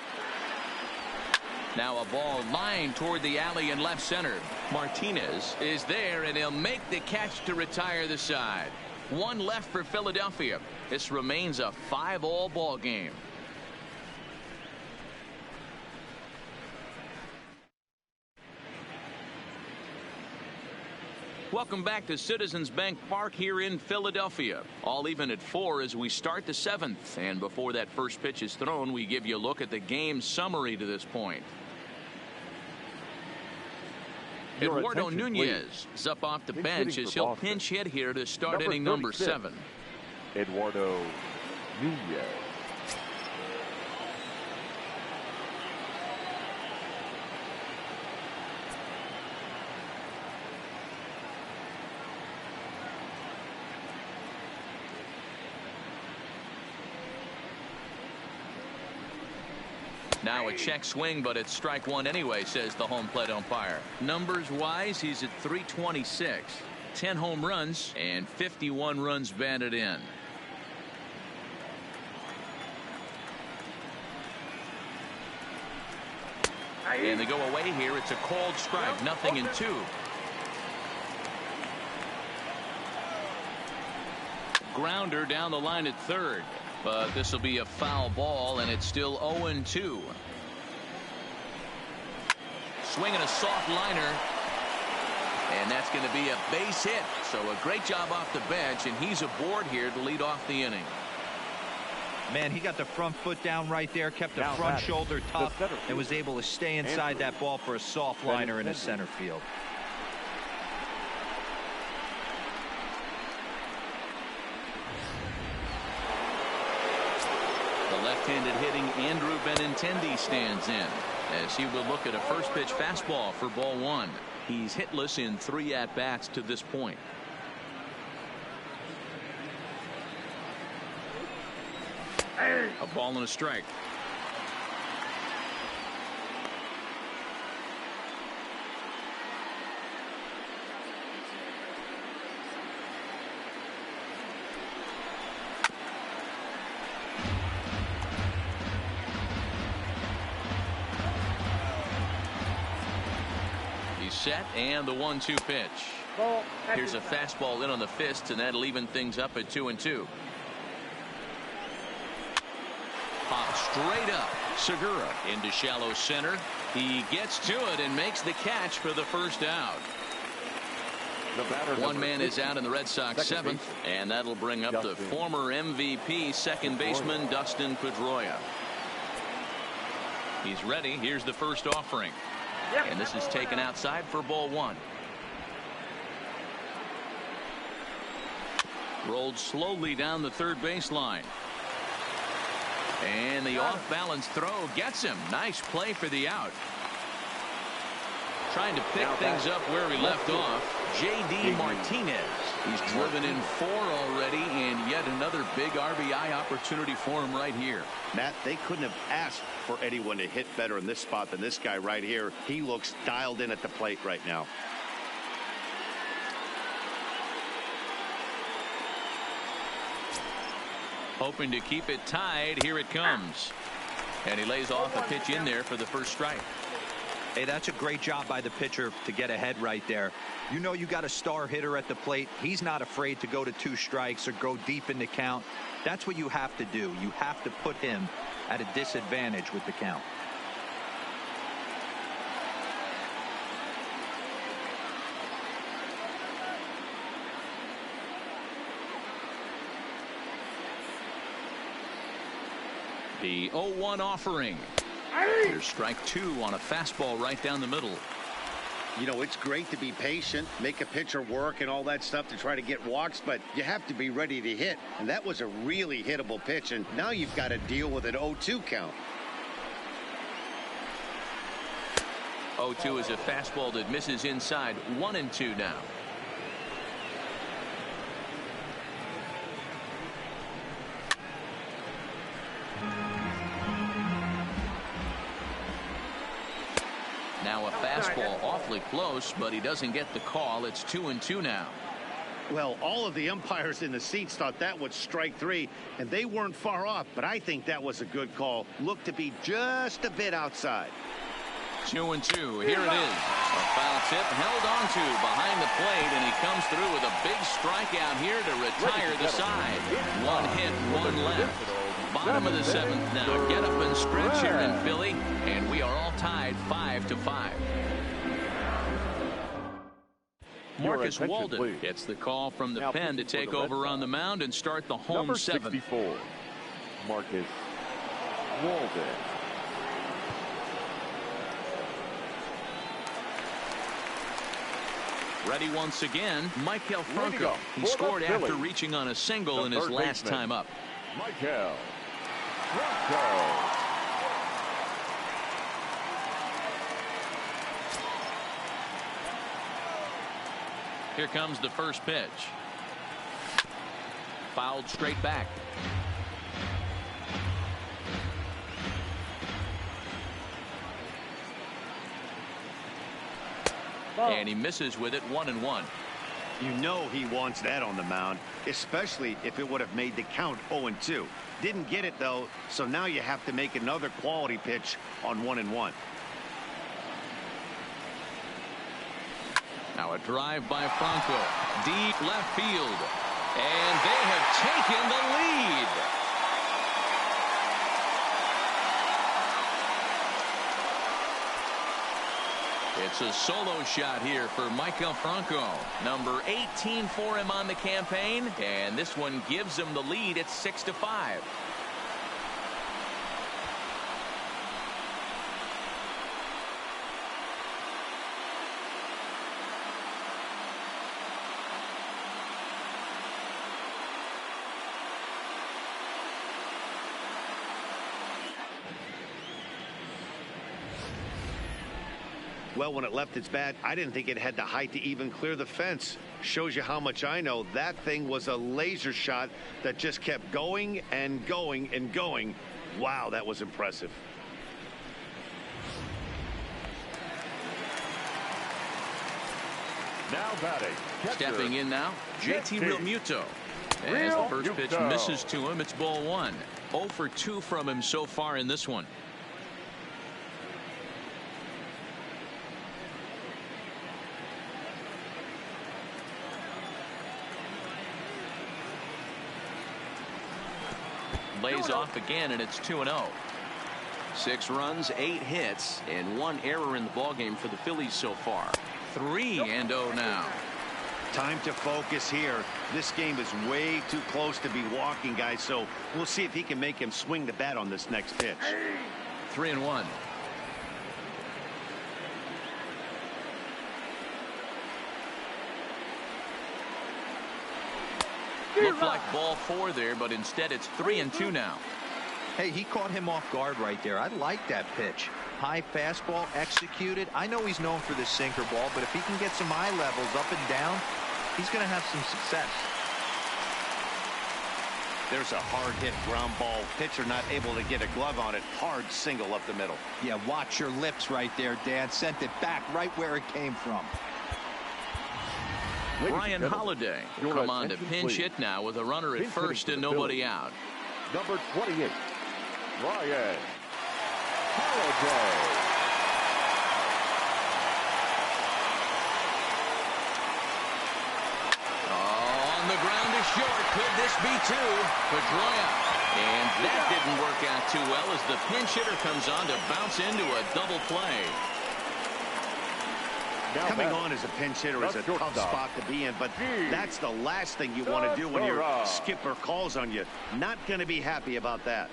Now a ball lined toward the alley in left center. Martinez is there, and he'll make the catch to retire the side. One left for Philadelphia. This remains a 5-all ball game. Welcome back to Citizens Bank Park here in Philadelphia. All even at 4 as we start the 7th. And before that first pitch is thrown, we give you a look at the game summary to this point. Eduardo Nunez is up off the bench as he'll pinch hit here to start inning number 7. Eduardo Nunez. Now a check swing, but it's strike one anyway, says the home plate umpire. Numbers wise, he's at 326. 10 home runs and 51 runs batted in. And they go away here. It's a called strike. 0-2. Grounder down the line at third. But this will be a foul ball, and it's still 0-2. Swinging a soft liner. And that's going to be a base hit. So a great job off the bench, and he's aboard here to lead off the inning. Man, he got the front foot down right there, kept the front shoulder tough, and was able to stay inside that ball for a soft liner in the center field. Left-handed hitting Andrew Benintendi stands in as he will look at a first pitch fastball for ball one. He's hitless in 3 at-bats to this point. A ball and a strike. Set and the 1-2 pitch. Here's a fastball in on the fist, and that'll even things up at 2-2. Popped straight up. Segura into shallow center. He gets to it and makes the catch for the first out. One man is out in the Red Sox seventh, and that'll bring up the former MVP second baseman Dustin Pedroia. He's ready. Here's the first offering. And this is taken outside for ball one. Rolled slowly down the third baseline. And the off-balance throw gets him. Nice play for the out. Trying to pick things up where he left off. J.D. Martinez. He's driven in 4 already, and yet another big RBI opportunity for him right here. Matt, they couldn't have asked for anyone to hit better in this spot than this guy right here. He looks dialed in at the plate right now. Hoping to keep it tied. Here it comes. And he lays off a pitch in there for the first strike. Hey, that's a great job by the pitcher to get ahead right there. You know you got a star hitter at the plate. He's not afraid to go to 2 strikes or go deep in the count. That's what you have to do. You have to put him at a disadvantage with the count. The 0-1 offering. Here's strike 2 on a fastball right down the middle. You know, it's great to be patient, make a pitcher work and all that stuff to try to get walks, but you have to be ready to hit. And that was a really hittable pitch, and now you've got to deal with an 0-2 count. 0-2 is a fastball that misses inside. 1-2 now. Now a fastball awfully close, but he doesn't get the call. It's 2-2 now. Well, all of the umpires in the seats thought that was strike 3, and they weren't far off, but I think that was a good call. Looked to be just a bit outside. 2-2. Here it is. A foul tip held onto behind the plate, and he comes through with a big strikeout here to retire the side. 1 hit, 1 left. Bottom of the 7th now. Get up and stretch here in Philly, and we are all tied 5-5. Marcus Walden gets the call from the pen to take over on the mound and start the home 7th. 64, Marcus Walden. Ready once again, Michael Franco. He scored after reaching on a single in his last time up. Michael Franco. Here comes the first pitch. Fouled straight back. And he misses with it. 1-1. You know he wants that on the mound, especially if it would have made the count 0-2. Didn't get it, though, so now you have to make another quality pitch on 1-1. Now a drive by Franco. Deep left field. And they have taken the lead. It's a solo shot here for Michael Franco. Number 18 for him on the campaign. And this one gives him the lead at 6-5. Well, when it left its bat, I didn't think it had the height to even clear the fence. Shows you how much I know. That thing was a laser shot that just kept going and going and going. Wow, that was impressive. Now batting. Stepping in now, JT Realmuto. As the first pitch misses to him, it's ball 1. 0 for 2 from him so far in this one. lays off again, and it's 2-0. 6 runs, 8 hits, and 1 error in the ballgame for the Phillies so far. 3-0 now. Time to focus here. This game is way too close to be walking, guys, so we'll see if he can make him swing the bat on this next pitch. 3-1. Looked like ball 4 there, but instead it's 3-2 now. Hey, he caught him off guard right there. I like that pitch. High fastball executed. I know he's known for this sinker ball, but if he can get some eye levels up and down, he's going to have some success. There's a hard hit ground ball. Pitcher not able to get a glove on it. Hard single up the middle. Yeah, watch your lips right there, Dan. Sent it back right where it came from. Ryan Holiday come on to pinch hit now with a runner at first and nobody out. Number 28, Ryan Holiday. On the ground to short. Could this be 2? Pedroia. And that didn't work out too well as the pinch hitter comes on to bounce into a double play. Coming on as a pinch hitter is a tough spot to be in, but that's the last thing you want to do when your skipper calls on you. Not going to be happy about that.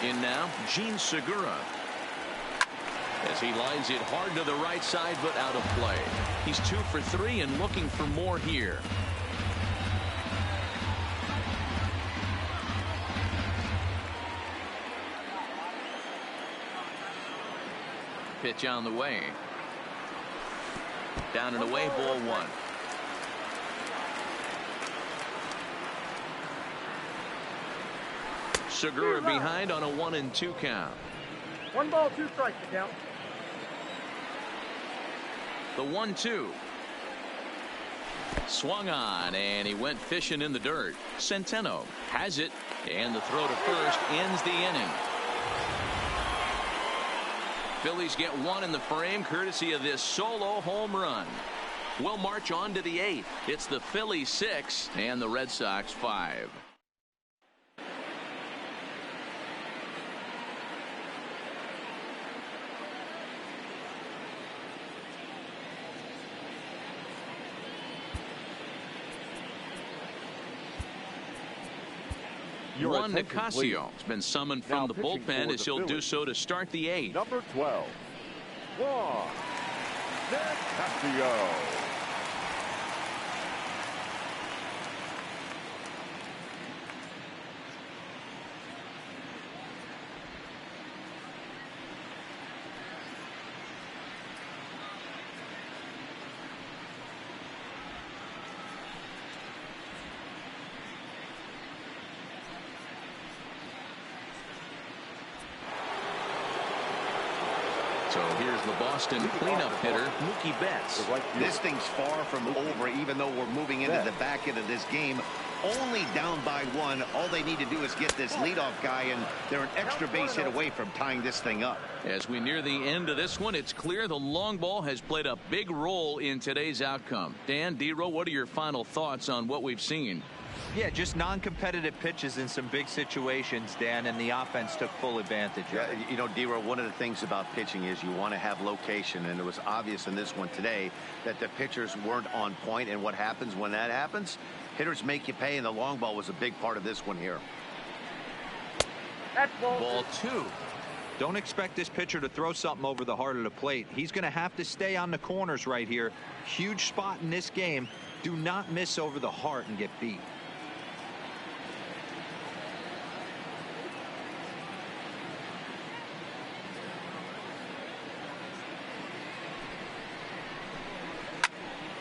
In now, Gene Segura. As he lines it hard to the right side, but out of play. He's 2 for 3 and looking for more here. Pitch on the way. Down and away, ball 1. Segura behind on a 1-2 count. 1 ball, 2 strikes to count. The 1-2. Swung on, and he went fishing in the dirt. Centeno has it, and the throw to first ends the inning. Phillies get 1 in the frame courtesy of this solo home run. We'll march on to the 8th. It's the Phillies 6 and the Red Sox 5. Juan Nicasio has been summoned from the bullpen as he'll do so to start the 8th. Number 12, Juan Nicasio. So here's the Boston cleanup hitter, Mookie Betts. This thing's far from over, even though we're moving into the back end of this game. Only down by 1. All they need to do is get this leadoff guy, and they're an extra base hit away from tying this thing up. As we near the end of this one, it's clear the long ball has played a big role in today's outcome. Dan, D-Row, what are your final thoughts on what we've seen? Yeah, just non-competitive pitches in some big situations, Dan, and the offense took full advantage of it. You know, D-Row, one of the things about pitching is you want to have location, and it was obvious in this one today that the pitchers weren't on point, and what happens when that happens? Hitters make you pay, and the long ball was a big part of this one here. That's Ball 2. Don't expect this pitcher to throw something over the heart of the plate. He's going to have to stay on the corners right here. Huge spot in this game. Do not miss over the heart and get beat.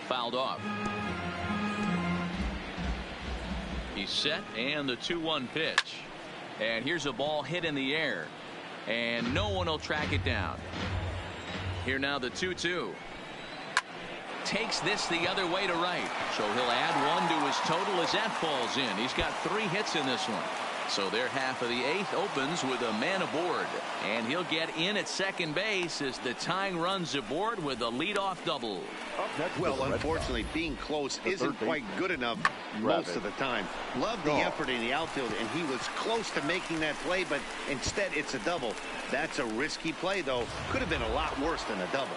Fouled off. He's set, and the 2-1 pitch. And here's a ball hit in the air. And no one will track it down. Here now the 2-2. Takes this the other way to right. So he'll add 1 to his total as that falls in. He's got 3 hits in this one. So their half of the 8th opens with a man aboard, and he'll get in at second base as the tying runs aboard with a leadoff double. Well, unfortunately, being close isn't quite good enough most of the time. Loved the effort in the outfield, and he was close to making that play, but instead it's a double. That's a risky play, though. Could have been a lot worse than a double.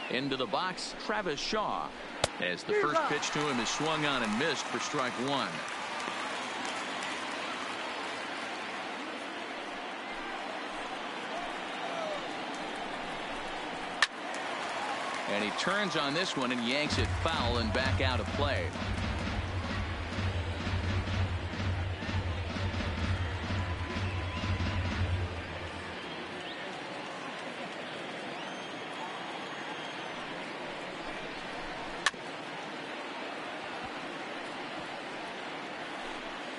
Into the box, Travis Shaw, as the first pitch to him is swung on and missed for strike one. And he turns on this one and yanks it foul and back out of play.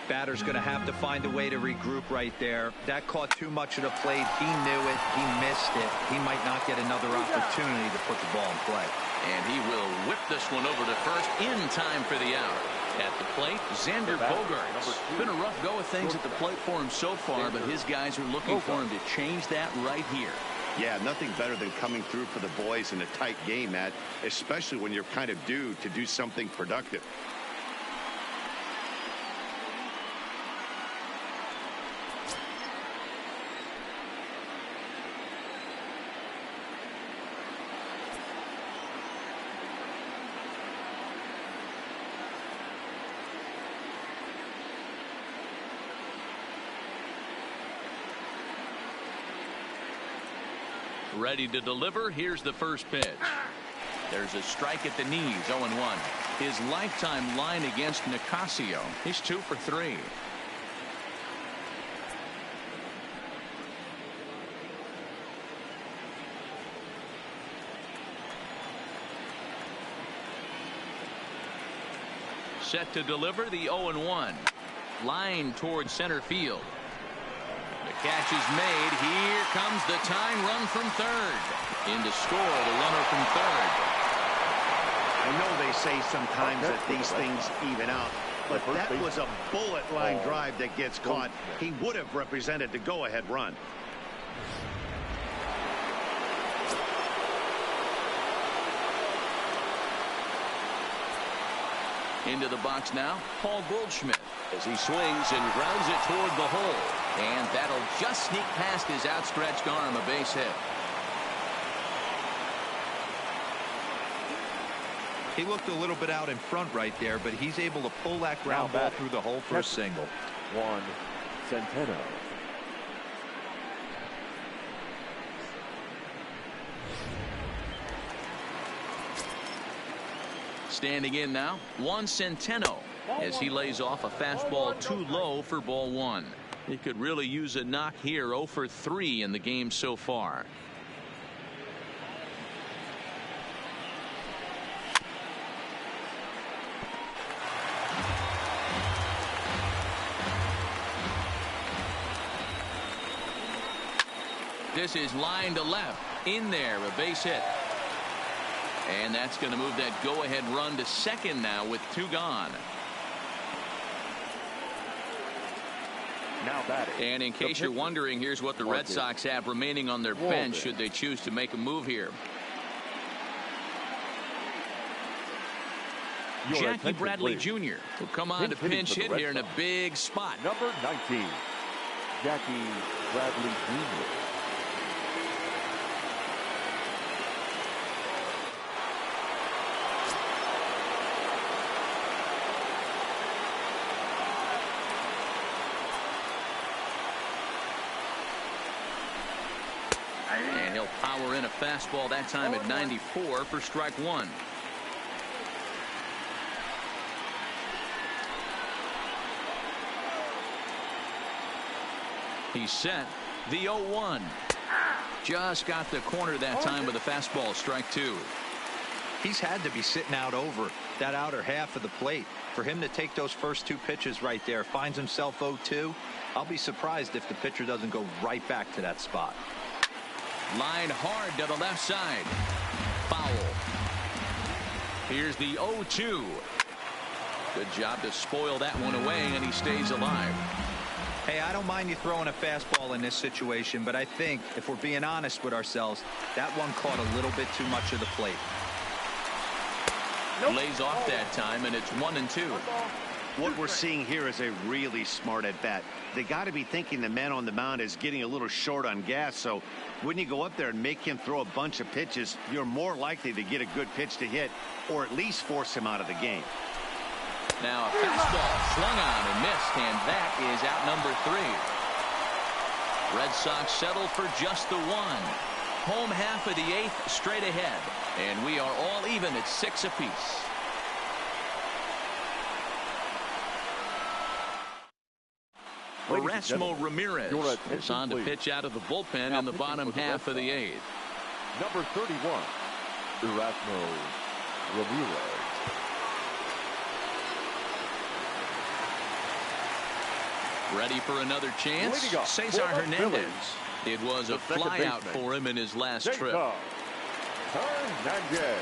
Batter's going to have to find a way to regroup right there. That caught too much of the plate. He knew it. He missed it. He might not get another opportunity to put the ball in play. And he will whip this one over to first in time for the out. At the plate, Xander Bogaerts. Been a rough go of things at the plate for him so far, but his guys are looking for him to change that right here. Yeah, nothing better than coming through for the boys in a tight game, Matt, especially when you're kind of due to do something productive. Ready to deliver. Here's the first pitch. There's a strike at the knees. 0-1. His lifetime line against Nicasio. He's 2 for 3. Set to deliver the 0-1. Line towards center field. The catch is made. Here comes the tying run from third. In to score the runner from third. I know they say sometimes that these things even out, but that was a bullet line drive that gets caught. He would have represented the go-ahead run. Into the box now, Paul Goldschmidt, as he swings and grounds it toward the hole. And that'll just sneak past his outstretched arm, a base hit. He looked a little bit out in front right there, but he's able to pull that ground ball through the hole for a single. Juan Centeno. Standing in now, Juan Centeno, as he lays off a fastball too low for ball one. He could really use a knock here. 0 for 3 in the game so far. This is line to left. In there, a base hit. And that's going to move that go-ahead run to second now with 2 gone. Now batting. And in case you're wondering, here's what the Red Sox have remaining on their bench should they choose to make a move here. Jackie Bradley Jr. will come on to pinch hit here in a big spot. Number 19, Jackie Bradley Jr. And he'll power in a fastball that time at 94 for strike one. He's set. The 0-1. Just got the corner that time with a fastball, strike two. He's had to be sitting out over that outer half of the plate. For him to take those first 2 pitches right there, finds himself 0-2. I'll be surprised if the pitcher doesn't go right back to that spot. Line hard to the left side. Foul. Here's the 0-2. Good job to spoil that one away, and he stays alive. Hey, I don't mind you throwing a fastball in this situation, but I think if we're being honest with ourselves, that one caught a little bit too much of the plate. Lays off that time, and it's 1-2. What we're seeing here is a really smart at bat. They got to be thinking the man on the mound is getting a little short on gas, so when you go up there and make him throw a bunch of pitches, you're more likely to get a good pitch to hit or at least force him out of the game. Now a fastball swung on and missed, and that is out number 3. Red Sox settle for just the 1. Home half of the 8th straight ahead, and we are all even at 6 apiece. Erasmo Ramirez is on to pitch out of the bullpen in the bottom half of the 8th. Number 31, Erasmo Ramirez. Ready for another chance? Cesar Hernandez. It was a flyout for him in his last trip. Hernandez.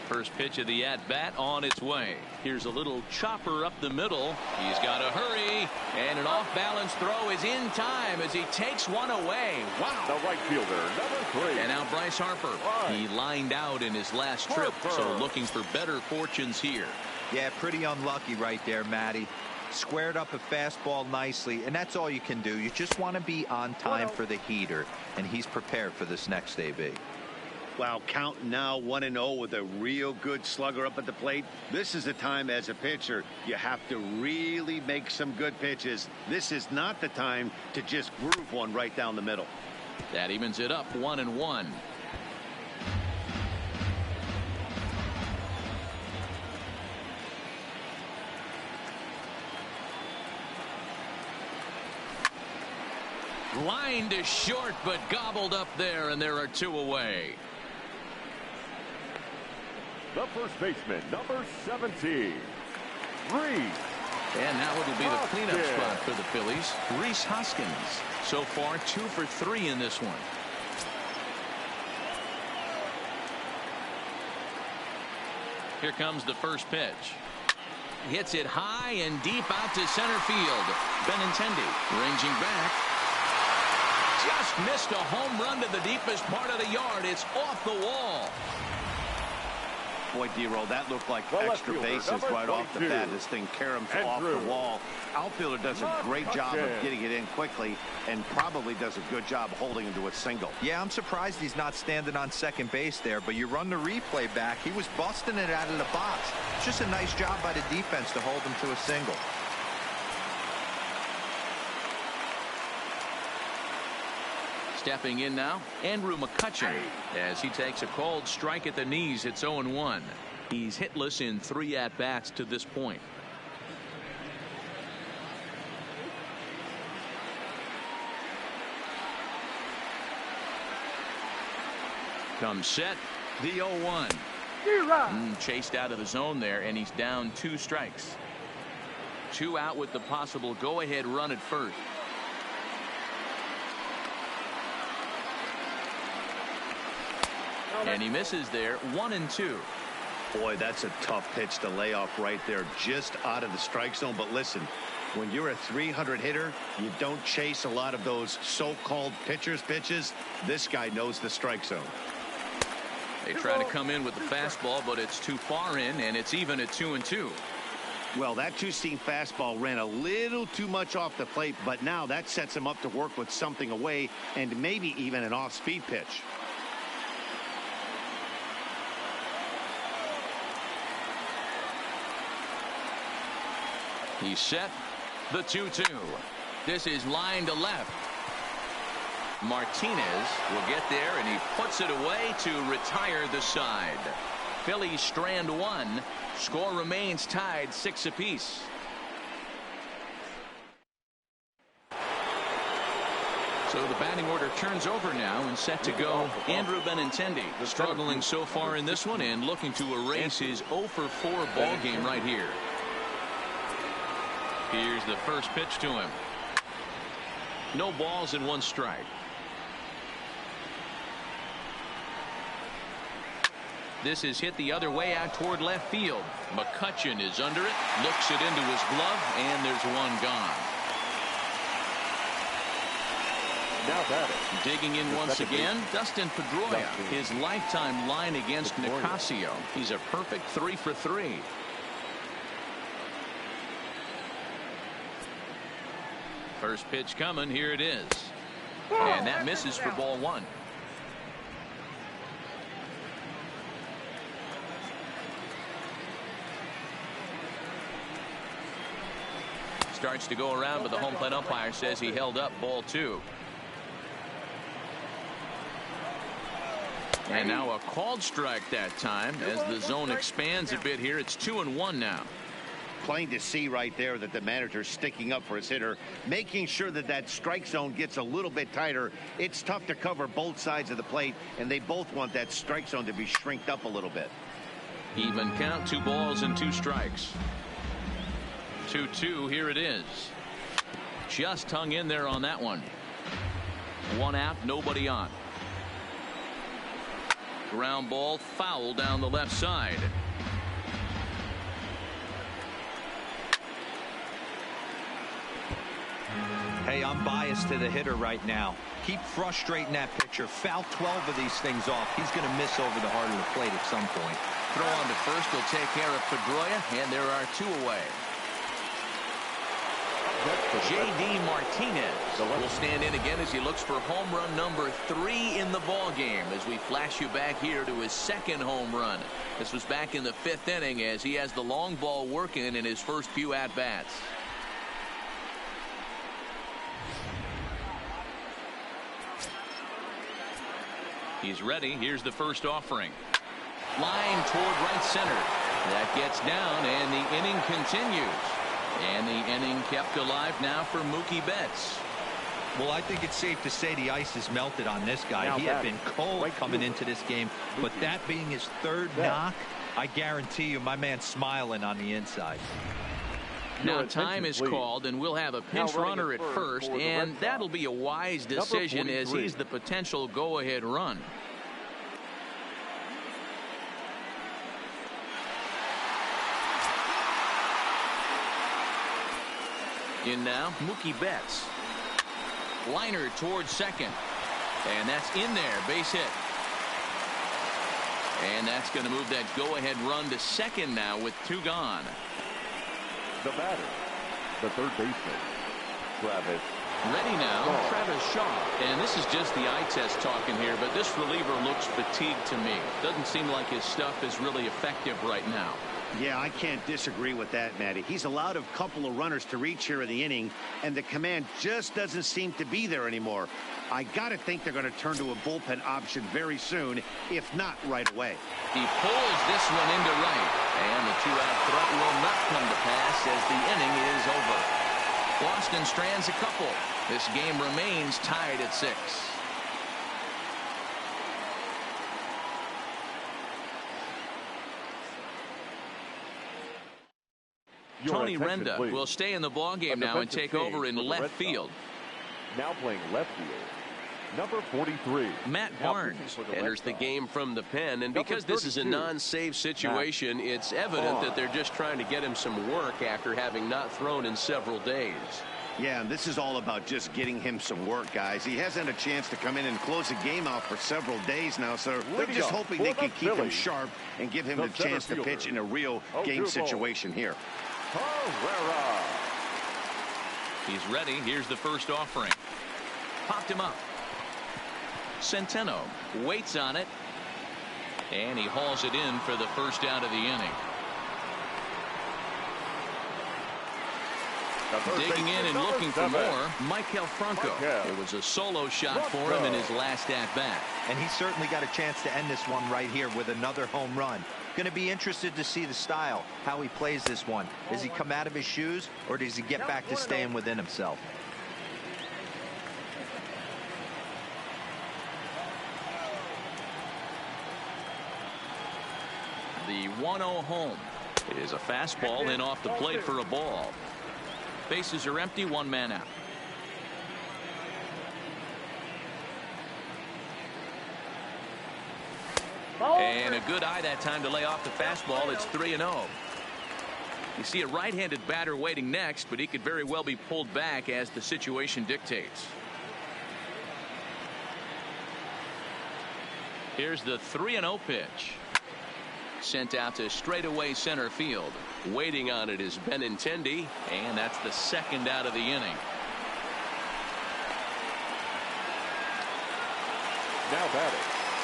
First pitch of the at-bat on its way. Here's a little chopper up the middle. He's got to hurry, and an off-balance throw is in time as he takes one away. Wow. The right fielder, number 3. And now Bryce Harper. He lined out in his last trip, so looking for better fortunes here. Yeah, pretty unlucky right there, Matty. Squared up a fastball nicely, and that's all you can do. You just want to be on time for the heater, and he's prepared for this next AB. Wow, count now 1-0 with a real good slugger up at the plate. This is the time as a pitcher you have to really make some good pitches. This is not the time to just groove one right down the middle. That evens it up 1-1. Line to short, but gobbled up there, and there are 2 away. The first baseman, number 17, Rhys. And now it'll be the cleanup spot for the Phillies. Rhys Hoskins. So far 2 for 3 in this one. Here comes the first pitch. Hits it high and deep out to center field. Benintendi ranging back. Just missed a home run to the deepest part of the yard. It's off the wall. Boy, D-Roll, that looked like extra bases right off the bat. This thing caroms off the wall. Outfielder does a great job of getting it in quickly and probably does a good job holding him to a single. Yeah, I'm surprised he's not standing on second base there, but you run the replay back. He was busting it out of the box. It's just a nice job by the defense to hold him to a single. Stepping in now, Andrew McCutchen, as he takes a cold strike at the knees. It's 0-1. He's hitless in 3 at-bats to this point. Comes set, the 0-1. Chased out of the zone there, and he's down 2 strikes. 2 out with the possible go-ahead run at first. And he misses there, 1-2. Boy, that's a tough pitch to lay off right there, just out of the strike zone. But listen, when you're a 300 hitter, you don't chase a lot of those so-called pitcher's pitches. This guy knows the strike zone. They try to come in with the fastball, but it's too far in, and it's even at 2-2. Well, that 2-seam fastball ran a little too much off the plate, but now that sets him up to work with something away and maybe even an off-speed pitch. He's set, the 2-2. This is line to left. Martinez will get there, and he puts it away to retire the side. Phillies strand 1. Score remains tied 6 apiece. So the batting order turns over now, and set to go Andrew Benintendi, struggling so far in this one and looking to erase his 0-for-4 ball game right here. Here's the first pitch to him. No balls and 1 strike. This is hit the other way out toward left field. McCutchen is under it, looks it into his glove, and there's 1 gone. Now batting. Digging in once again, Dustin Pedroia. His lifetime line against Nicasio. He's a perfect 3 for 3. First pitch coming. Here it is. And that misses for ball 1. Starts to go around, but the home plate umpire says he held up ball 2. And now a called strike that time as the zone expands a bit here. It's 2-1 now. Plain to see right there that the manager's sticking up for his hitter, making sure that that strike zone gets a little bit tighter. It's tough to cover both sides of the plate, and they both want that strike zone to be shrinked up a little bit. Even count, 2 balls and 2 strikes. 2-2. Here it is. Just hung in there on that one. 1 out, nobody on. Ground ball, foul down the left side. Hey, I'm biased to the hitter right now. Keep frustrating that pitcher. Foul 12 of these things off. He's going to miss over the heart of the plate at some point. Throw on to first will take care of Pedroia, and there are 2 away. J.D. Martinez will stand in again as he looks for home run number 3 in the ball game as we flash you back here to his 2nd home run. This was back in the 5th inning as he has the long ball working in his first few at-bats. He's ready. Here's the first offering. Line toward right center. That gets down, and the inning continues. And the inning kept alive now for Mookie Betts. Well, I think it's safe to say the ice is melted on this guy. He had been cold coming into this game, but that being his 3rd knock, I guarantee you my man's smiling on the inside. Now time is called, and we'll have a pinch runner at first, and that'll be a wise decision as he's the potential go-ahead run. In now, Mookie Betts. Liner towards second. And that's in there. Base hit. And that's going to move that go-ahead run to second now with 2 gone. The batter, the 3rd baseman, Travis. Ready now, Travis Shaw. And this is just the eye test talking here, but this reliever looks fatigued to me. Doesn't seem like his stuff is really effective right now. Yeah, I can't disagree with that, Matty. He's allowed a couple of runners to reach here in the inning, and the command just doesn't seem to be there anymore. I got to think they're going to turn to a bullpen option very soon, if not right away. He pulls this one into right, and the 2-out threat will not come to pass as the inning is over. Boston strands a couple. This game remains tied at 6. Tony Renda will stay in the ballgame now and take over in left field. Now playing left field, number 43. Matt Barnes enters the game from the pen, and because this is a non-save situation, it's evident that they're just trying to get him some work after having not thrown in several days. Yeah, and this is all about just getting him some work, guys. He hasn't had a chance to come in and close the game out for several days now, so they're just hoping they can keep him sharp and give him the chance to pitch in a real game situation here. He's ready. Here's the first offering. Popped him up. Centeno waits on it, and he hauls it in for the first out of the inning. Digging in and looking for more, Michael Franco. It was a solo shot for him in his last at-bat. And he certainly got a chance to end this one right here with another home run. Going to be interested to see the style, how he plays this one. Does he come out of his shoes, or does he get back to staying within himself? The 1-0 home is a fastball in off the plate for a ball. Bases are empty, 1 man out. And a good eye that time to lay off the fastball. It's 3-0. You see a right-handed batter waiting next, but he could very well be pulled back as the situation dictates. Here's the 3-0 pitch. Sent out to straightaway center field. Waiting on it is Benintendi, and that's the second out of the inning. Now batting.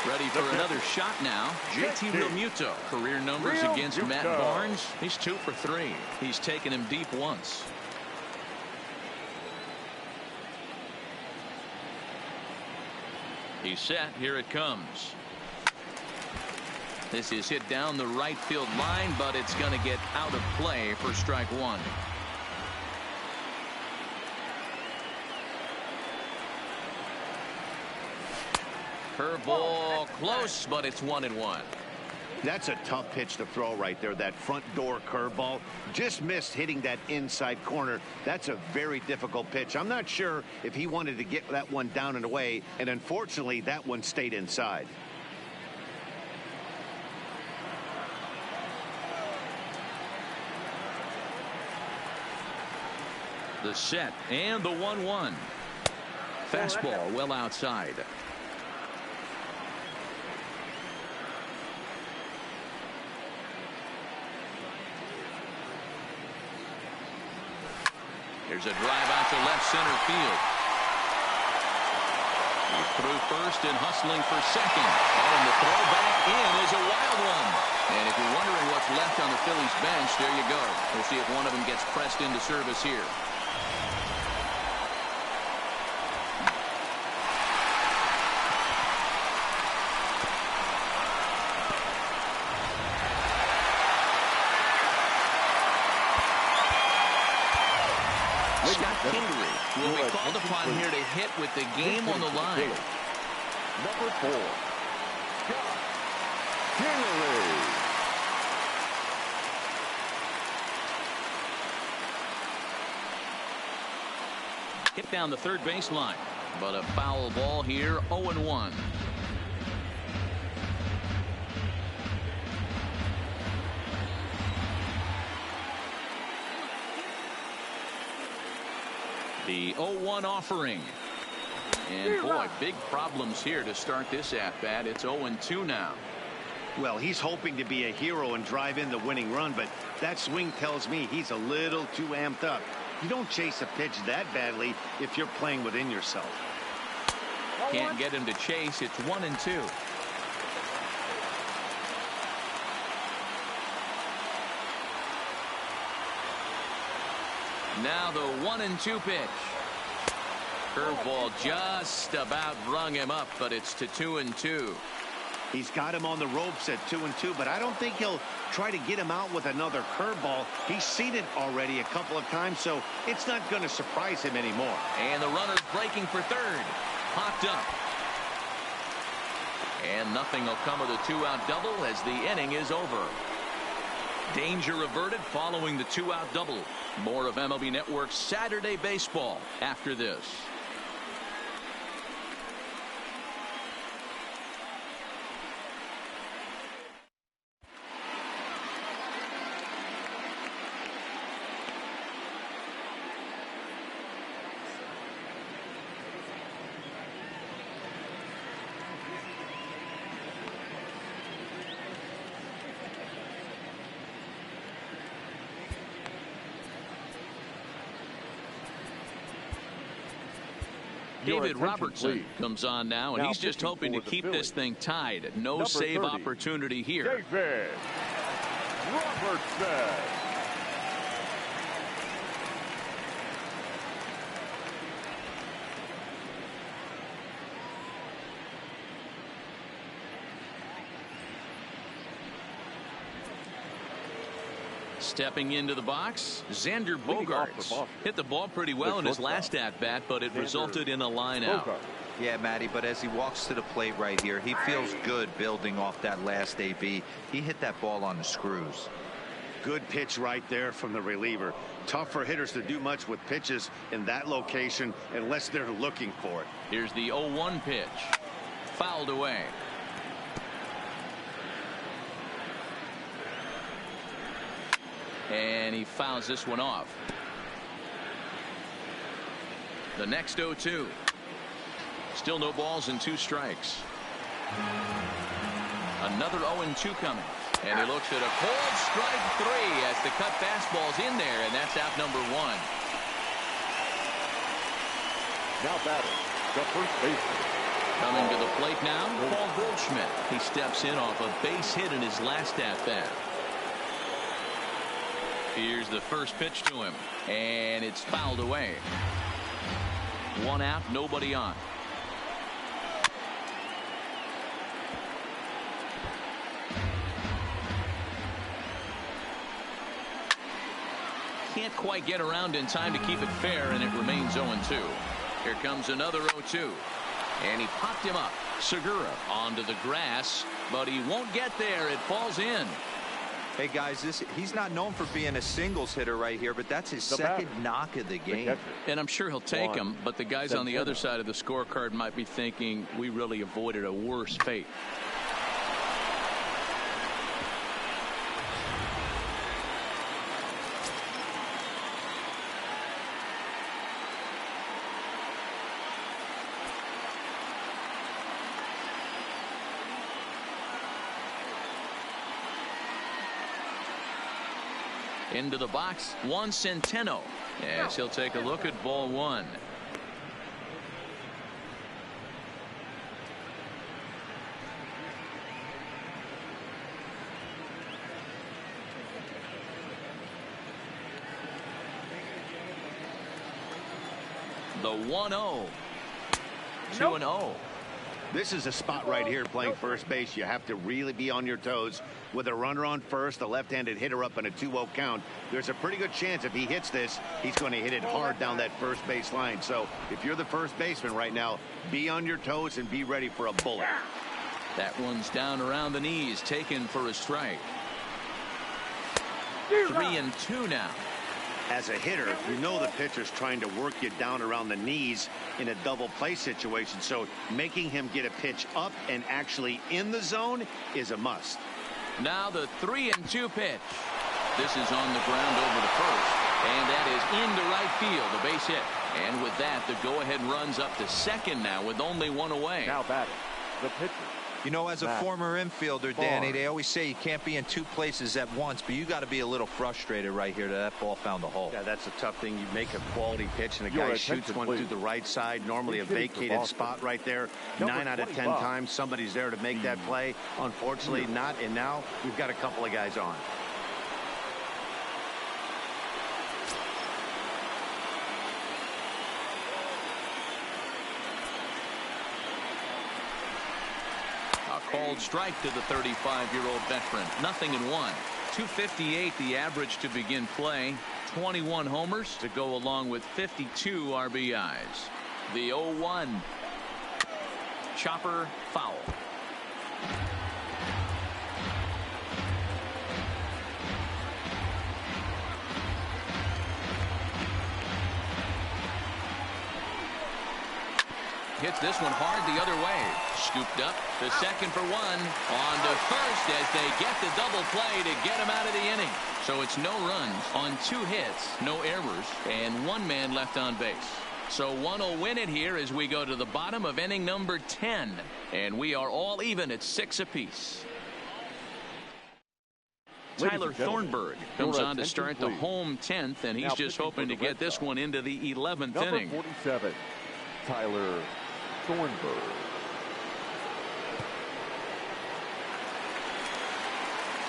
Ready for another shot now. JT Realmuto. Career numbers against Matt Barnes. He's 2 for 3. He's taken him deep once. He's set. Here it comes. This is hit down the right field line, but it's going to get out of play for strike one. Curveball close, but it's 1-1. That's a tough pitch to throw right there. That front door curveball just missed hitting that inside corner. That's a very difficult pitch. I'm not sure if he wanted to get that one down and away, and unfortunately that one stayed inside. The set and the 1-1. Fastball well outside. Here's a drive out to left center field. He's through first and hustling for second. And the throw back in is a wild one. And if you're wondering what's left on the Phillies bench, there you go. We'll see if one of them gets pressed into service here. Will be called upon here to hit with the game on the line. Number 4, Hillary. Hit down the third baseline, but a foul ball here. 0-1. The 0-1 offering. And boy, big problems here to start this at-bat. It's 0-2 now. Well, he's hoping to be a hero and drive in the winning run, but that swing tells me he's a little too amped up. You don't chase a pitch that badly if you're playing within yourself. Can't get him to chase. It's 1-2. Now the 1-2 pitch. Curveball just about rung him up, but it's to 2-2. He's got him on the ropes at 2-2, but I don't think he'll try to get him out with another curveball. He's seen it already a couple of times, so it's not going to surprise him anymore. And the runner's breaking for third. Popped up. And nothing will come of the 2-out double as the inning is over. Danger averted following the 2-out double. More of MLB Network's Saturday Baseball after this. David Robertson comes on now, and he's just hoping to keep this thing tied. No save opportunity here. David Robertson. Stepping into the box, Xander Bogaerts hit the ball pretty well in his last at-bat, but it resulted in a line out. Yeah, Matty, but as he walks to the plate right here, he feels good building off that last AB. He hit that ball on the screws. Good pitch right there from the reliever. Tough for hitters to do much with pitches in that location unless they're looking for it. Here's the 0-1 pitch. Fouled away. and he fouls this one off. The next 0-2. Still no balls and 2 strikes. Another 0-2 coming. And he looks at a cold strike 3 as the cut fastball's in there, and that's out number 1. Now batting, the first baseman. Coming to the plate now, Paul Goldschmidt. He steps in off a base hit in his last at-bat. Here's the first pitch to him, and it's fouled away. 1 out, nobody on. Can't quite get around in time to keep it fair, and it remains 0-2. Here comes another 0-2. And he popped him up. Segura onto the grass, but he won't get there. It falls in. Hey, guys, he's not known for being a singles hitter right here, but that's his second knock of the game. And I'm sure he'll take him, but the guys on the other side of the scorecard might be thinking we really avoided a worse fate. Into the box, Juan Centeno, as he'll take a look at ball 1. The 1-0. 2-0. This is a spot right here playing first base. You have to really be on your toes. With a runner on first, a left-handed hitter up in a 2-0 count, there's a pretty good chance if he hits this, he's going to hit it hard down that first base line. So if you're the first baseman right now, be on your toes and be ready for a bullet. That one's down around the knees, taken for a strike. 3-2 now. As a hitter, you know the pitcher's trying to work you down around the knees in a double play situation. So making him get a pitch up and actually in the zone is a must. Now the 3-2 pitch. This is on the ground over to first. And that is into right field, a base hit. And with that, the go-ahead runs up to second now with only 1 away. Now batting, the pitcher. You know, as a former infielder, Danny, they always say you can't be in 2 places at once, but you got to be a little frustrated right here that ball found the hole. Yeah, that's a tough thing. You make a quality pitch and a guy shoots one through the right side, normally a vacated spot right there. 9 out of 10 times somebody's there to make that play. Unfortunately not, and now we've got a couple of guys on. Called strike to the 35-year-old veteran. 0-1. 258 the average to begin play. 21 homers to go along with 52 RBIs. The 0-1. Chopper foul. Hits this one hard the other way. Scooped up to second for 1. On to first as they get the double play to get him out of the inning. So it's no runs on 2 hits, no errors, and 1 man left on base. So one will win it here as we go to the bottom of inning number 10. And we are all even at 6 apiece. Tyler Thornburg comes on to start the home 10th, and he's just hoping to get this one into the 11th inning. Number 47, Tyler Thornburg.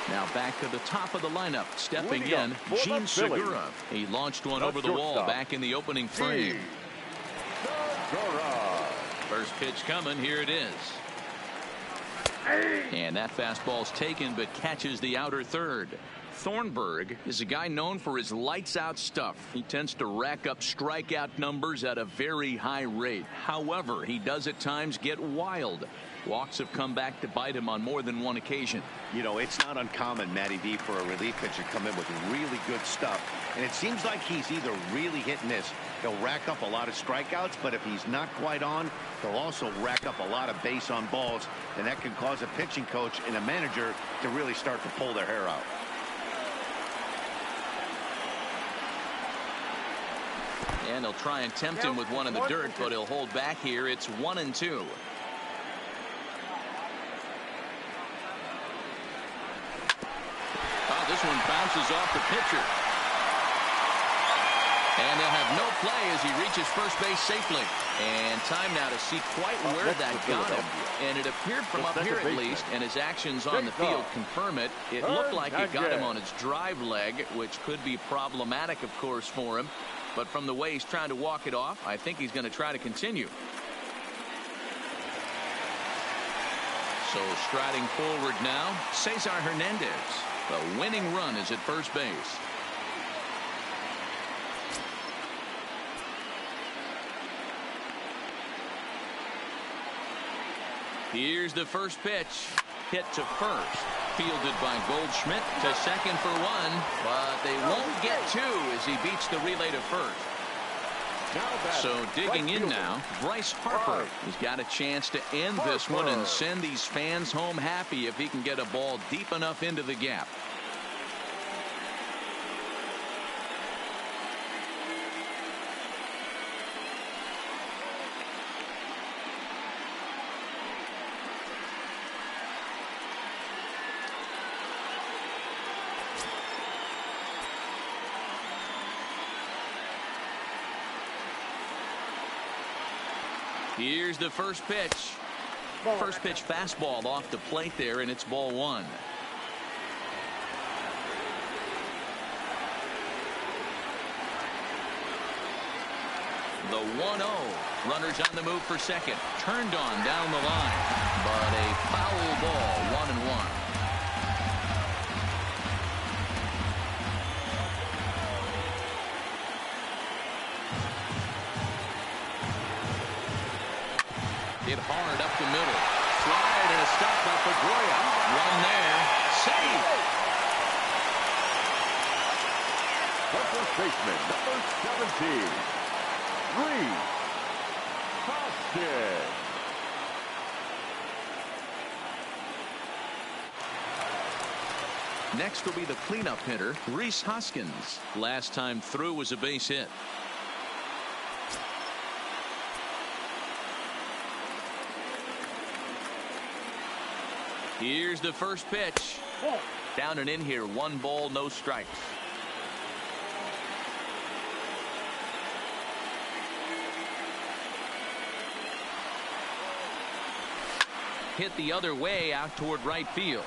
Now back to the top of the lineup. Stepping in, Gene Segura. He launched one over the wall back in the opening frame. First pitch coming. Here it is. And that fastball's taken but catches the outer third. Thornburg is a guy known for his lights-out stuff. He tends to rack up strikeout numbers at a very high rate. However, he does at times get wild. Walks have come back to bite him on more than one occasion. You know, it's not uncommon, Matty V, for a relief pitcher to come in with really good stuff. And it seems like he's either really hitting this. He'll rack up a lot of strikeouts, but if he's not quite on, he'll also rack up a lot of base on balls. And that can cause a pitching coach and a manager to really start to pull their hair out. And he'll try and tempt him with one in the dirt, but he'll hold back here. It's 1-2. Oh, this one bounces off the pitcher. And they'll have no play as he reaches first base safely. And time now to see quite where that got him. And it appeared from up here at least, and his actions on the field confirm it. It looked like it got him on his drive leg, which could be problematic, of course, for him. But from the way he's trying to walk it off, I think he's going to try to continue. So striding forward now, Cesar Hernandez. The winning run is at first base. Here's the first pitch. Hit to first. Fielded by Goldschmidt to second for one. But they won't get two as he beats the relay to first. So digging in now, Bryce Harper has got a chance to end this one and send these fans home happy if he can get a ball deep enough into the gap. Here's the first pitch. First pitch fastball off the plate there, and it's ball one. The 1-0. Runners on the move for second. Turned on down the line. But a foul ball, 1-1. Hit hard up the middle. Slide and a stop by Pedroia. Run there. Save. The first baseman, number 17, Reese Hoskins. Next will be the cleanup hitter, Reese Hoskins. Last time through was a base hit. Here's the first pitch. Down and in here, 1 ball, no strikes. Hit the other way out toward right field.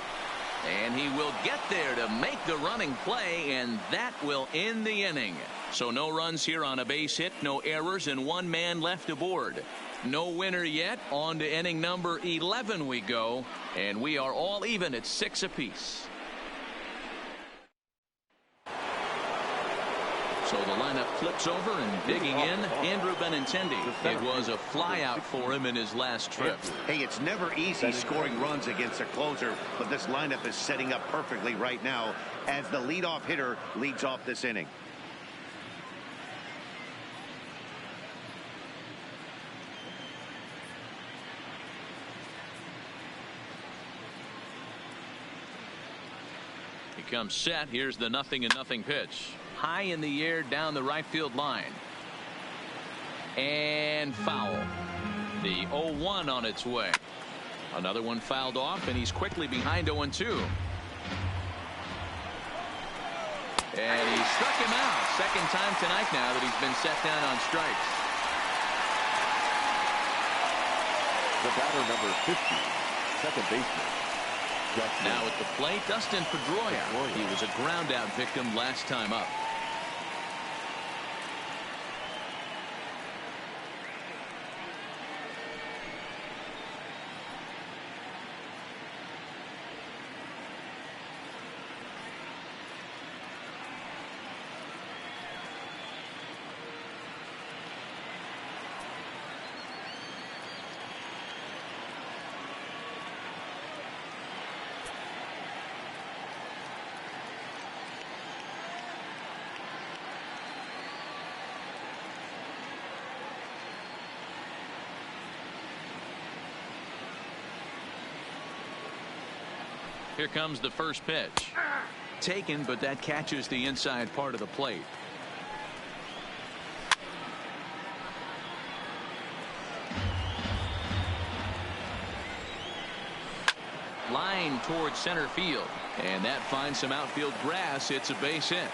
And he will get there to make the running play, and that will end the inning. So no runs here on a base hit, no errors, and 1 man left aboard. No winner yet. On to inning number 11 we go, and we are all even at 6 apiece. So the lineup flips over and digging in, Andrew Benintendi. It was a flyout for him in his last trip. Hey, it's never easy scoring runs against a closer, but this lineup is setting up perfectly right now as the leadoff hitter leads off this inning. He comes set. Here's the 0-0 pitch. High in the air down the right field line. And foul. The 0-1 on its way. Another one fouled off, and he's quickly behind 0-2. And he struck him out. Second time tonight now that he's been set down on strikes. The batter, number 50, second baseman. Now at the plate, Dustin Pedroia. He was a ground out victim last time up. Here comes the first pitch. Taken, but that catches the inside part of the plate. line towards center field. And that finds some outfield grass. It's a base hit.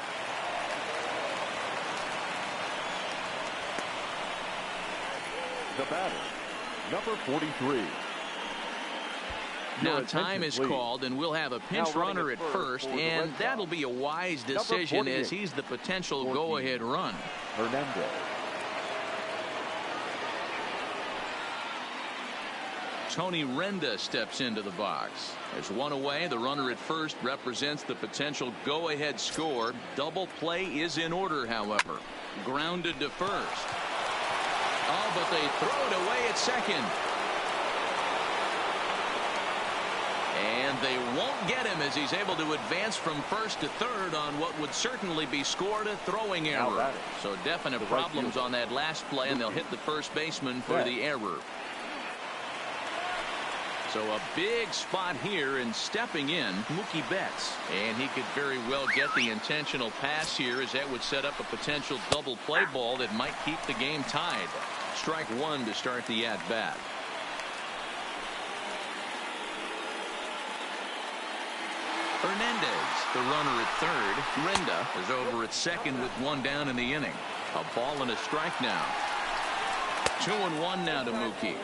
The batter, number 43. Now time is called, and we'll have a pinch runner at first, and that'll be a wise decision as he's the potential go-ahead run. Hernandez. Tony Renda steps into the box. There's one away. The runner at first represents the potential go-ahead score. Double play is in order, however. Grounded to first. Oh, but they throw it away at second. And they won't get him as he's able to advance from first to third on what would certainly be scored a throwing error. So definite problems on that last play, and they'll hit the first baseman for the error. So a big spot here, and stepping in, Mookie Betts. And he could very well get the intentional pass here, as that would set up a potential double play ball that might keep the game tied. Strike one to start the at-bat. Hernandez, the runner at third. Renda is over at second with one down in the inning. A ball and a strike now. 2-1 now to Mookie.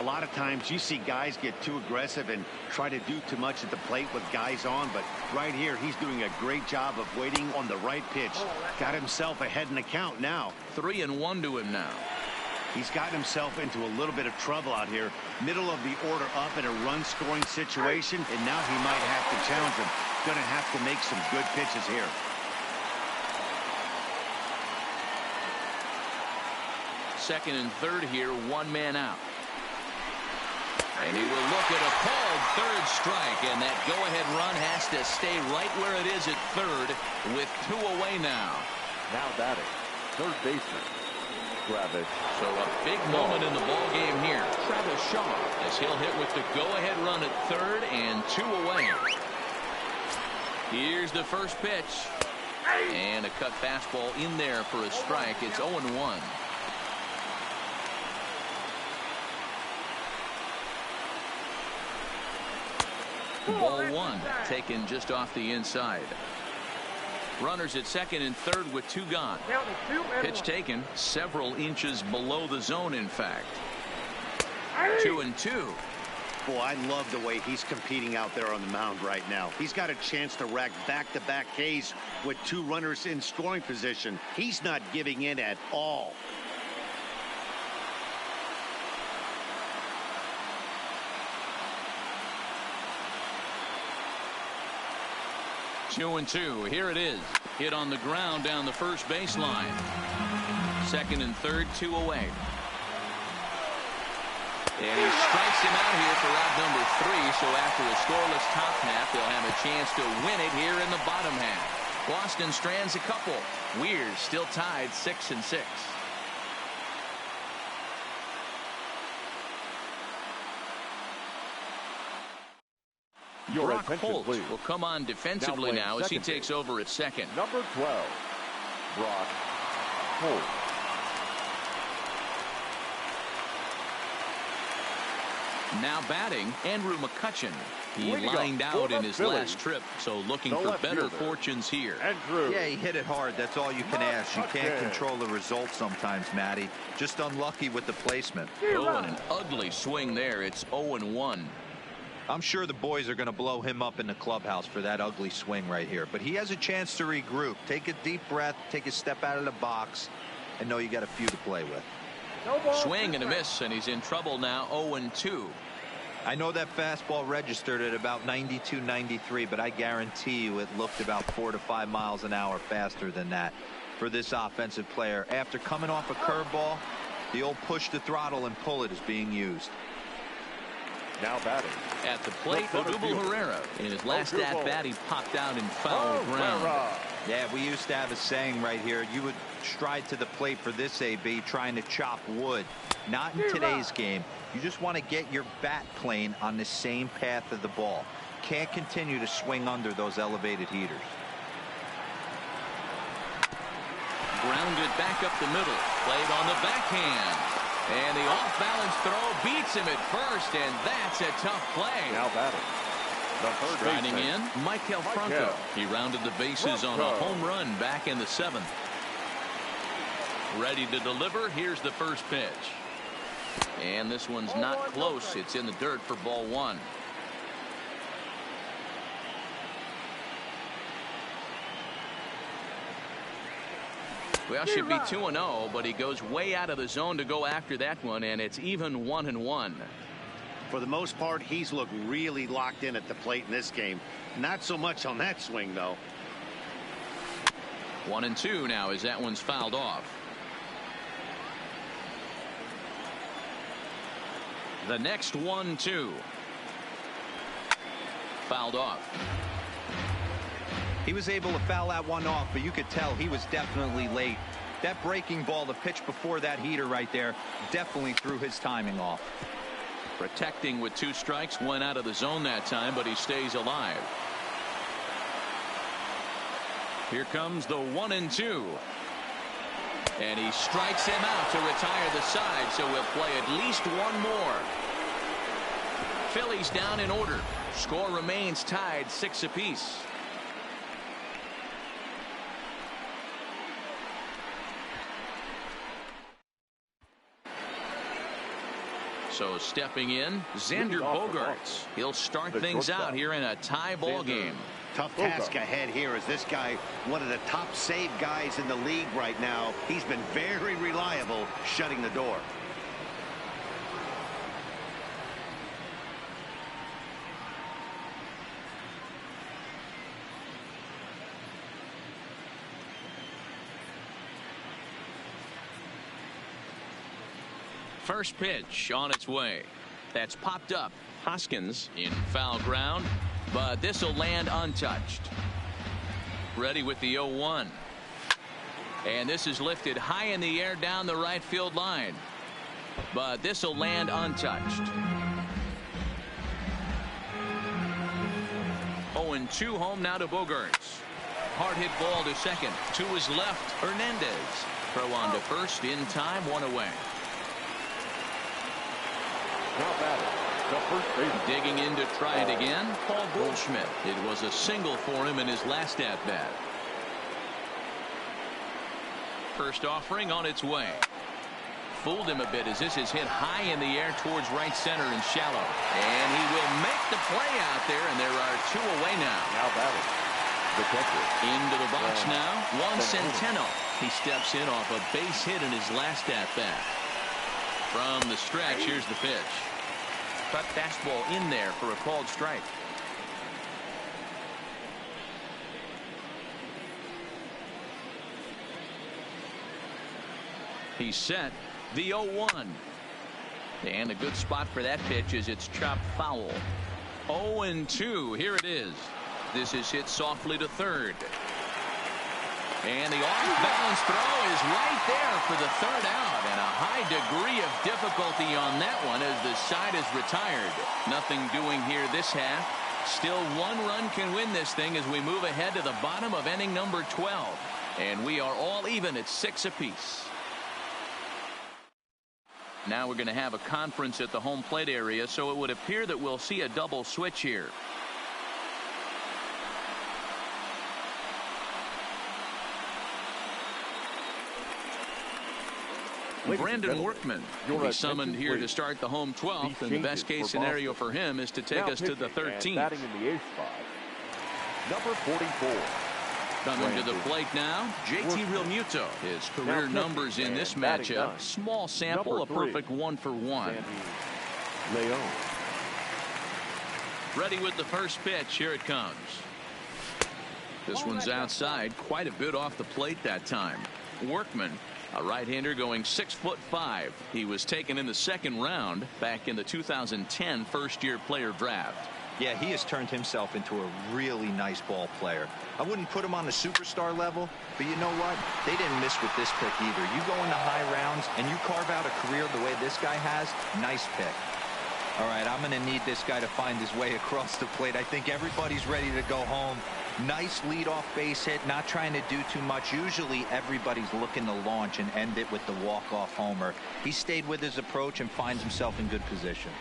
A lot of times you see guys get too aggressive and try to do too much at the plate with guys on, but right here he's doing a great job of waiting on the right pitch. Got himself ahead in the count now. 3-1 to him now. He's gotten himself into a little bit of trouble out here. Middle of the order up in a run-scoring situation, and now he might have to challenge him. Going to have to make some good pitches here. Second and third here, one man out. And he will look at a called third strike, and that go-ahead run has to stay right where it is at third with two away now. Now batting, third baseman, Travis. So a big moment in the ball game here. Travis Shaw, as he'll hit with the go-ahead run at third and two away. Here's the first pitch. And a cut fastball in there for a strike. It's 0-1. Ball one, taken just off the inside. Runners at second and third with two gone. Pitch taken several inches below the zone, in fact. 2-2. Boy, I love the way he's competing out there on the mound right now. He's got a chance to rack back-to-back Ks with two runners in scoring position. He's not giving in at all. Two and two. Here it is. Hit on the ground down the first baseline. Second and third, two away. And he strikes him out here for out number 3. So after a scoreless top half, they'll have a chance to win it here in the bottom half. Boston strands a couple. Weird still tied 6-6. Brock Holt will come on defensively now as he takes over at second. Number 12, Brock Holt. Now batting, Andrew McCutchen. He lined out in his last trip, so looking for better fortunes here. Yeah, he hit it hard. That's all you can ask. You can't control the results sometimes, Matty. Just unlucky with the placement. Oh, and an ugly swing there. It's 0-1. I'm sure the boys are going to blow him up in the clubhouse for that ugly swing right here. But he has a chance to regroup. Take a deep breath, take a step out of the box, and know you got a few to play with. Swing and a miss, and he's in trouble now. 0-2. I know that fastball registered at about 92, 93, but I guarantee you it looked about 4 to 5 miles an hour faster than that for this offensive player. After coming off a curveball, the old push the throttle and pull it is being used. Now batting. At the plate, Odubel Herrera. In his last at-bat, he popped out in foul ground. Yeah, we used to have a saying right here. You would stride to the plate for this AB trying to chop wood. Not in today's game. You just want to get your bat plane on the same path of the ball. Can't continue to swing under those elevated heaters. Grounded back up the middle. Played on the backhand. And the off-balance throw beats him at first, and that's a tough play. Now batting, Riding in, Michael Franco. He rounded the bases on a home run back in the 7th. Ready to deliver. Here's the first pitch. And this one's not close. It's in the dirt for ball 1. Well, should be 2-0, but he goes way out of the zone to go after that one, and it's even 1-1. For the most part, he's looked really locked in at the plate in this game. Not so much on that swing, though. 1-2 now as that one's fouled off. The next 1-2. Fouled off. He was able to foul that one off, but you could tell he was definitely late. That breaking ball, the pitch before that heater right there, definitely threw his timing off. Protecting with 2 strikes, went out of the zone that time, but he stays alive. Here comes the 1-2. And he strikes him out to retire the side, so we'll play at least one more. Phillies down in order. Score remains tied 6 apiece. So stepping in, Xander Bogaerts. He'll start things out here in a tie ball game. Tough task ahead here as this guy, one of the top save guys in the league right now. He's been very reliable shutting the door. First pitch on its way. That's popped up. Hoskins in foul ground, but this will land untouched. Ready with the 0-1. And this is lifted high in the air down the right field line, but this will land untouched. 0-2 home now to Bogaerts. Hard hit ball to second. To his left, Hernandez. Throw on to first in time, 1 away. Now batting, the first baseman. Digging in to try it again, Paul Goldschmidt. It was a single for him in his last at-bat. First offering on its way. Fooled him a bit as this is hit high in the air towards right center and shallow. And he will make the play out there, and there are 2 away now. Now batting, the catcher. Into the box now, Juan Centeno. He steps in off a base hit in his last at-bat. From the stretch, here's the pitch. Cut fastball in there for a called strike. He's set. The 0-1. And a good spot for that pitch is it's chopped foul. 0-2. Here it is. This is hit softly to third. And the off-balance throw is right there for the 3rd out, and a high degree of difficulty on that one as the side is retired. Nothing doing here this half. Still 1 run can win this thing as we move ahead to the bottom of inning number 12. And we are all even at 6 apiece. Now we're going to have a conference at the home plate area, so it would appear that we'll see a double switch here. Brandon Workman will be summoned here to start the home 12th, and the best case scenario for him is to take us to the 13th. Batting in the 8th spot, number 44. Coming to the plate now, JT Realmuto. His career numbers in this matchup, small sample, a perfect 1-for-1. Leon. Ready with the first pitch. Here it comes. This one's outside, quite a bit off the plate that time. Workman, a right-hander going 6'5". He was taken in the 2nd round back in the 2010 first-year player draft. Yeah, he has turned himself into a really nice ball player. I wouldn't put him on the superstar level, but you know what? They didn't miss with this pick either. You go into high rounds and you carve out a career the way this guy has, nice pick. All right, I'm going to need this guy to find his way across the plate. I think everybody's ready to go home. Nice leadoff base hit, not trying to do too much. Usually everybody's looking to launch and end it with the walk-off homer. He stayed with his approach and finds himself in good position.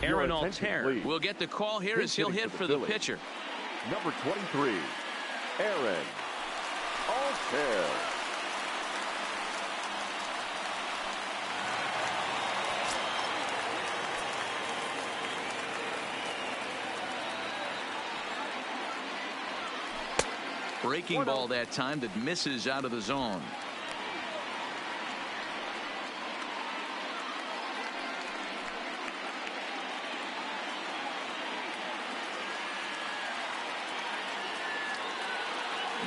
Aaron Altair will get the call here as he'll hit for the pitcher. Number 23, Aaron Altair. Breaking ball that time that misses out of the zone.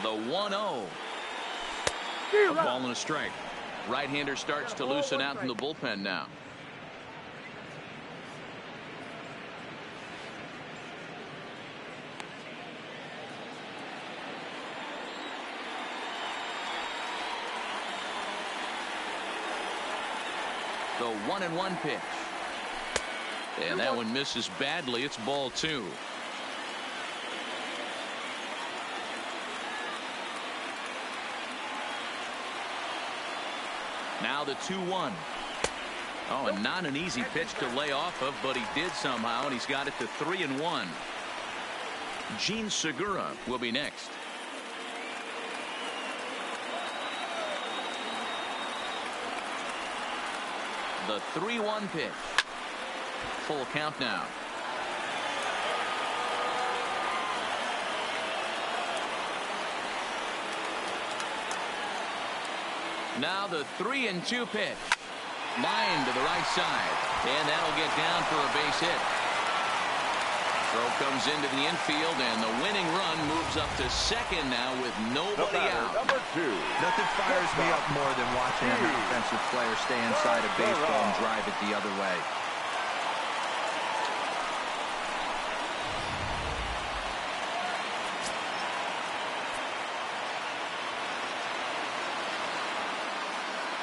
The 1-0. A ball and a strike. Right-hander starts to loosen out in the bullpen now. The 1-1 pitch. And that one misses badly. It's ball 2. Now the 2-1. Oh, and not an easy pitch to lay off of, but he did somehow, and he's got it to 3-1. Gene Segura will be next. The 3-1 pitch. Full count now. Now the 3-2 pitch. Line to the right side. And that'll get down for a base hit. Throw comes into the infield, and the winning run moves up to second now with nobody out. Number 2. Nothing fires me up more than watching an offensive player stay inside a baseball and drive it the other way.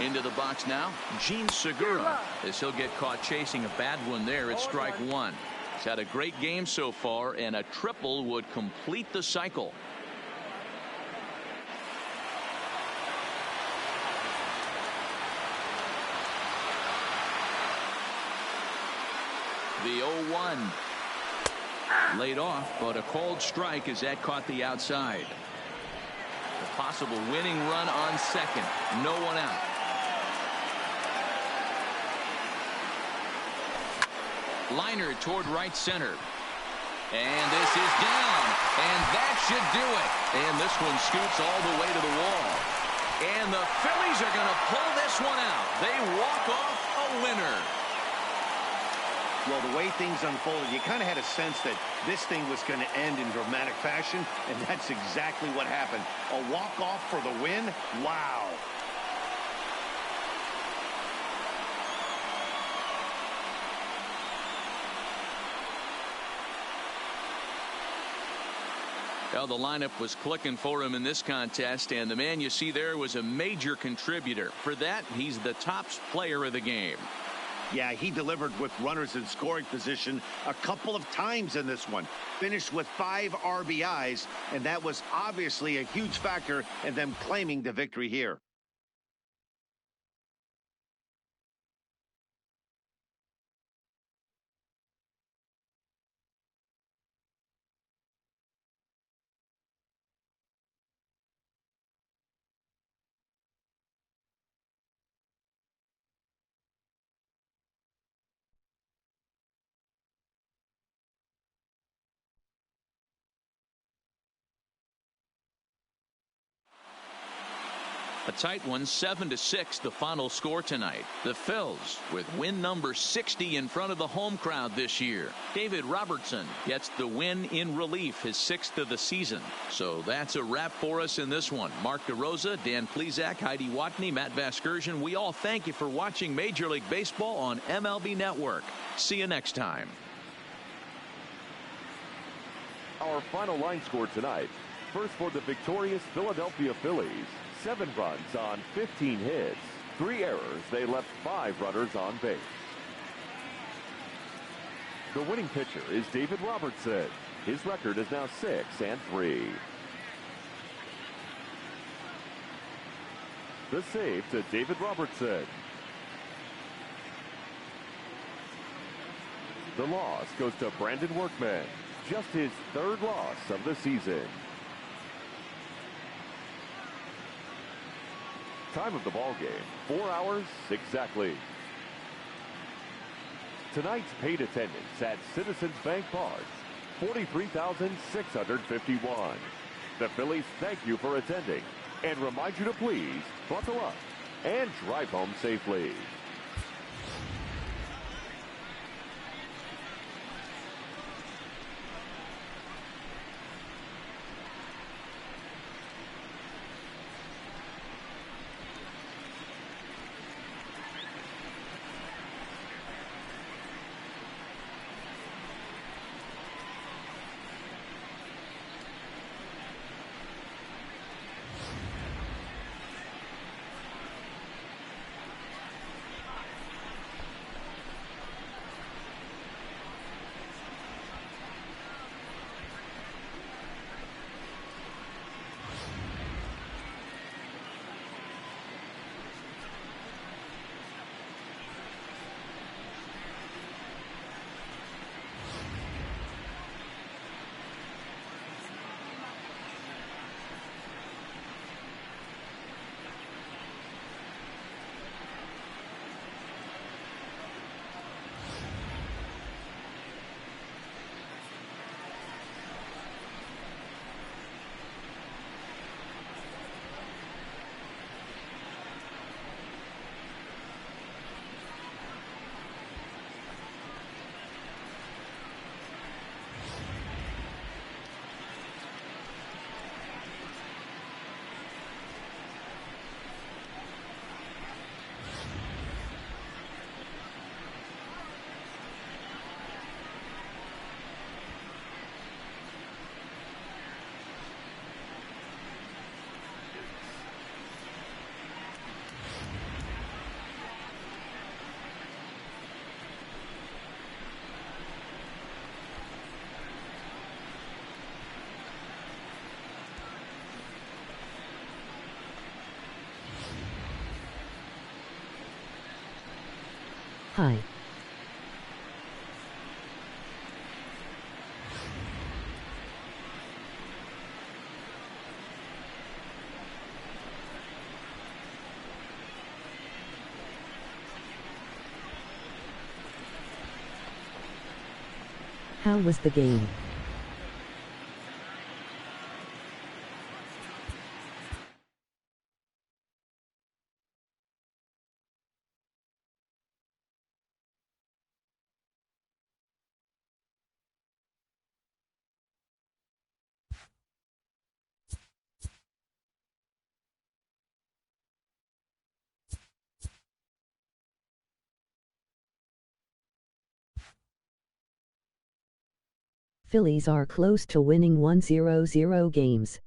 Into the box now, Gene Segura, as he'll get caught chasing a bad one there at strike 1. He's had a great game so far, and a triple would complete the cycle. The 0-1. Laid off, but a called strike as that caught the outside. A possible winning run on second. No one out. Liner toward right center. And this is down. And that should do it. And this one scoots all the way to the wall. And the Phillies are going to pull this one out. They walk off a winner. Well, the way things unfolded, you kind of had a sense that this thing was going to end in dramatic fashion, and that's exactly what happened. A walk-off for the win? Wow. Well, the lineup was clicking for him in this contest, and the man you see there was a major contributor. For that, he's the top player of the game. Yeah, he delivered with runners in scoring position a couple of times in this one. Finished with 5 RBIs, and that was obviously a huge factor in them claiming the victory here. A tight one, 7-6, the final score tonight. The Phils with win number 60 in front of the home crowd this year. David Robertson gets the win in relief, his 6th of the season. So that's a wrap for us in this one. Mark DeRosa, Dan Plesac, Heidi Watney, Matt Vasgersian. We all thank you for watching Major League Baseball on MLB Network. See you next time. Our final line score tonight. First for the victorious Philadelphia Phillies. 7 runs on 15 hits. 3 errors. They left 5 runners on base. The winning pitcher is David Robertson. His record is now 6-3. The save to David Robertson. The loss goes to Brandon Workman. Just his third loss of the season. Time of the ball game, 4 hours exactly. Tonight's paid attendance at Citizens Bank Park, 43,651. The Phillies thank you for attending and remind you to please buckle up and drive home safely. Hi. How was the game? Phillies are close to winning 1-0 games.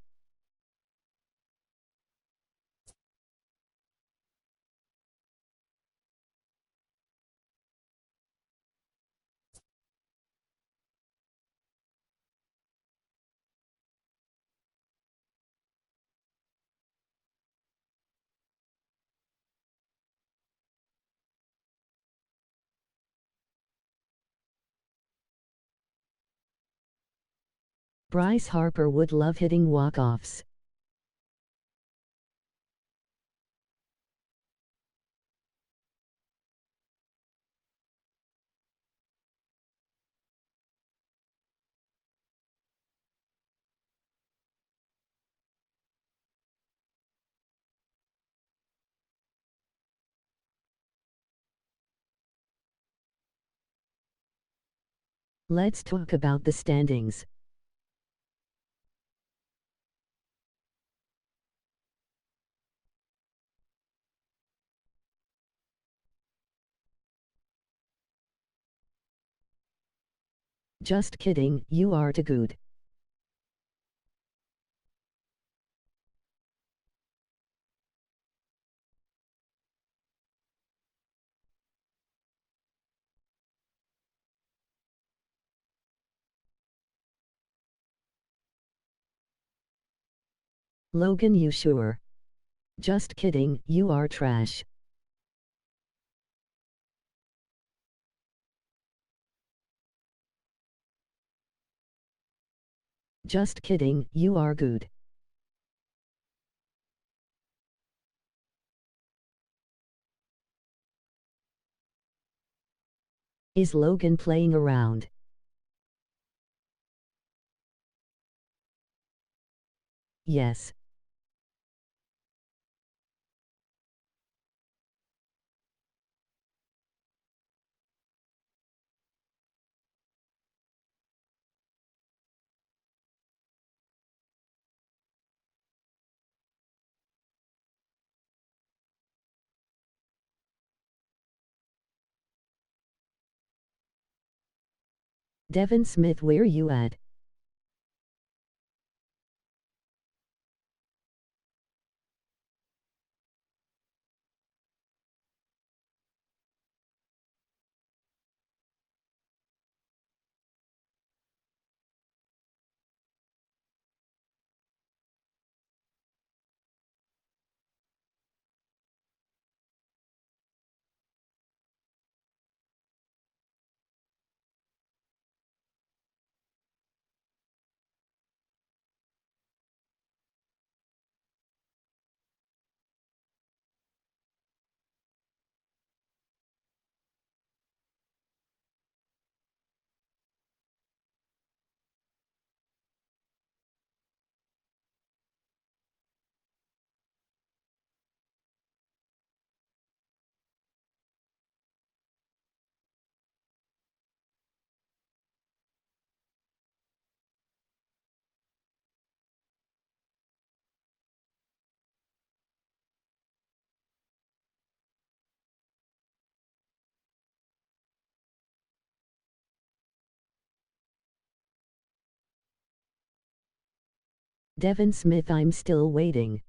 Bryce Harper would love hitting walk-offs. Let's talk about the standings. Just kidding, you are too good. Logan, you sure? Just kidding, you are trash. Just kidding, you are good. Is Logan playing around? Yes. Devin Smith, where you at? Devin Smith, I'm still waiting.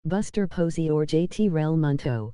Buster Posey or JT Realmuto?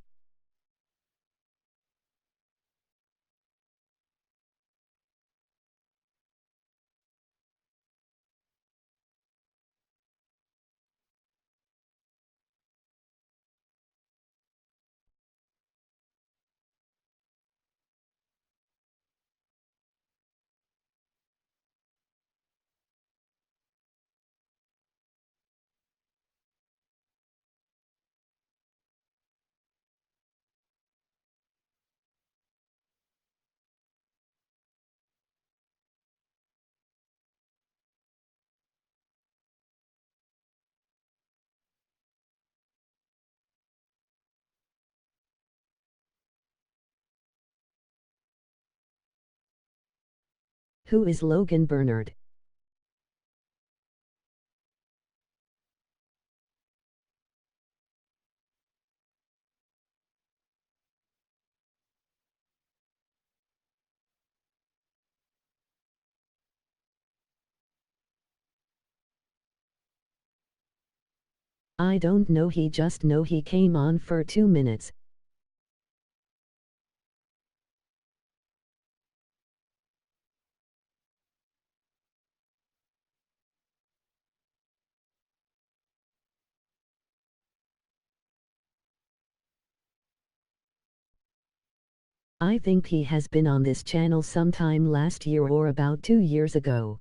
Who is Logan Bernard? I don't know, he just know he came on for 2 minutes. I think he has been on this channel sometime last year or about 2 years ago.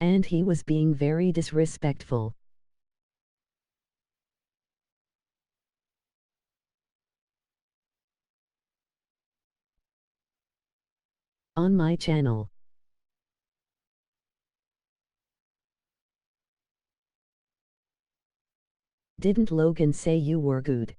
And he was being very disrespectful. On my channel. Didn't Logan say you were good?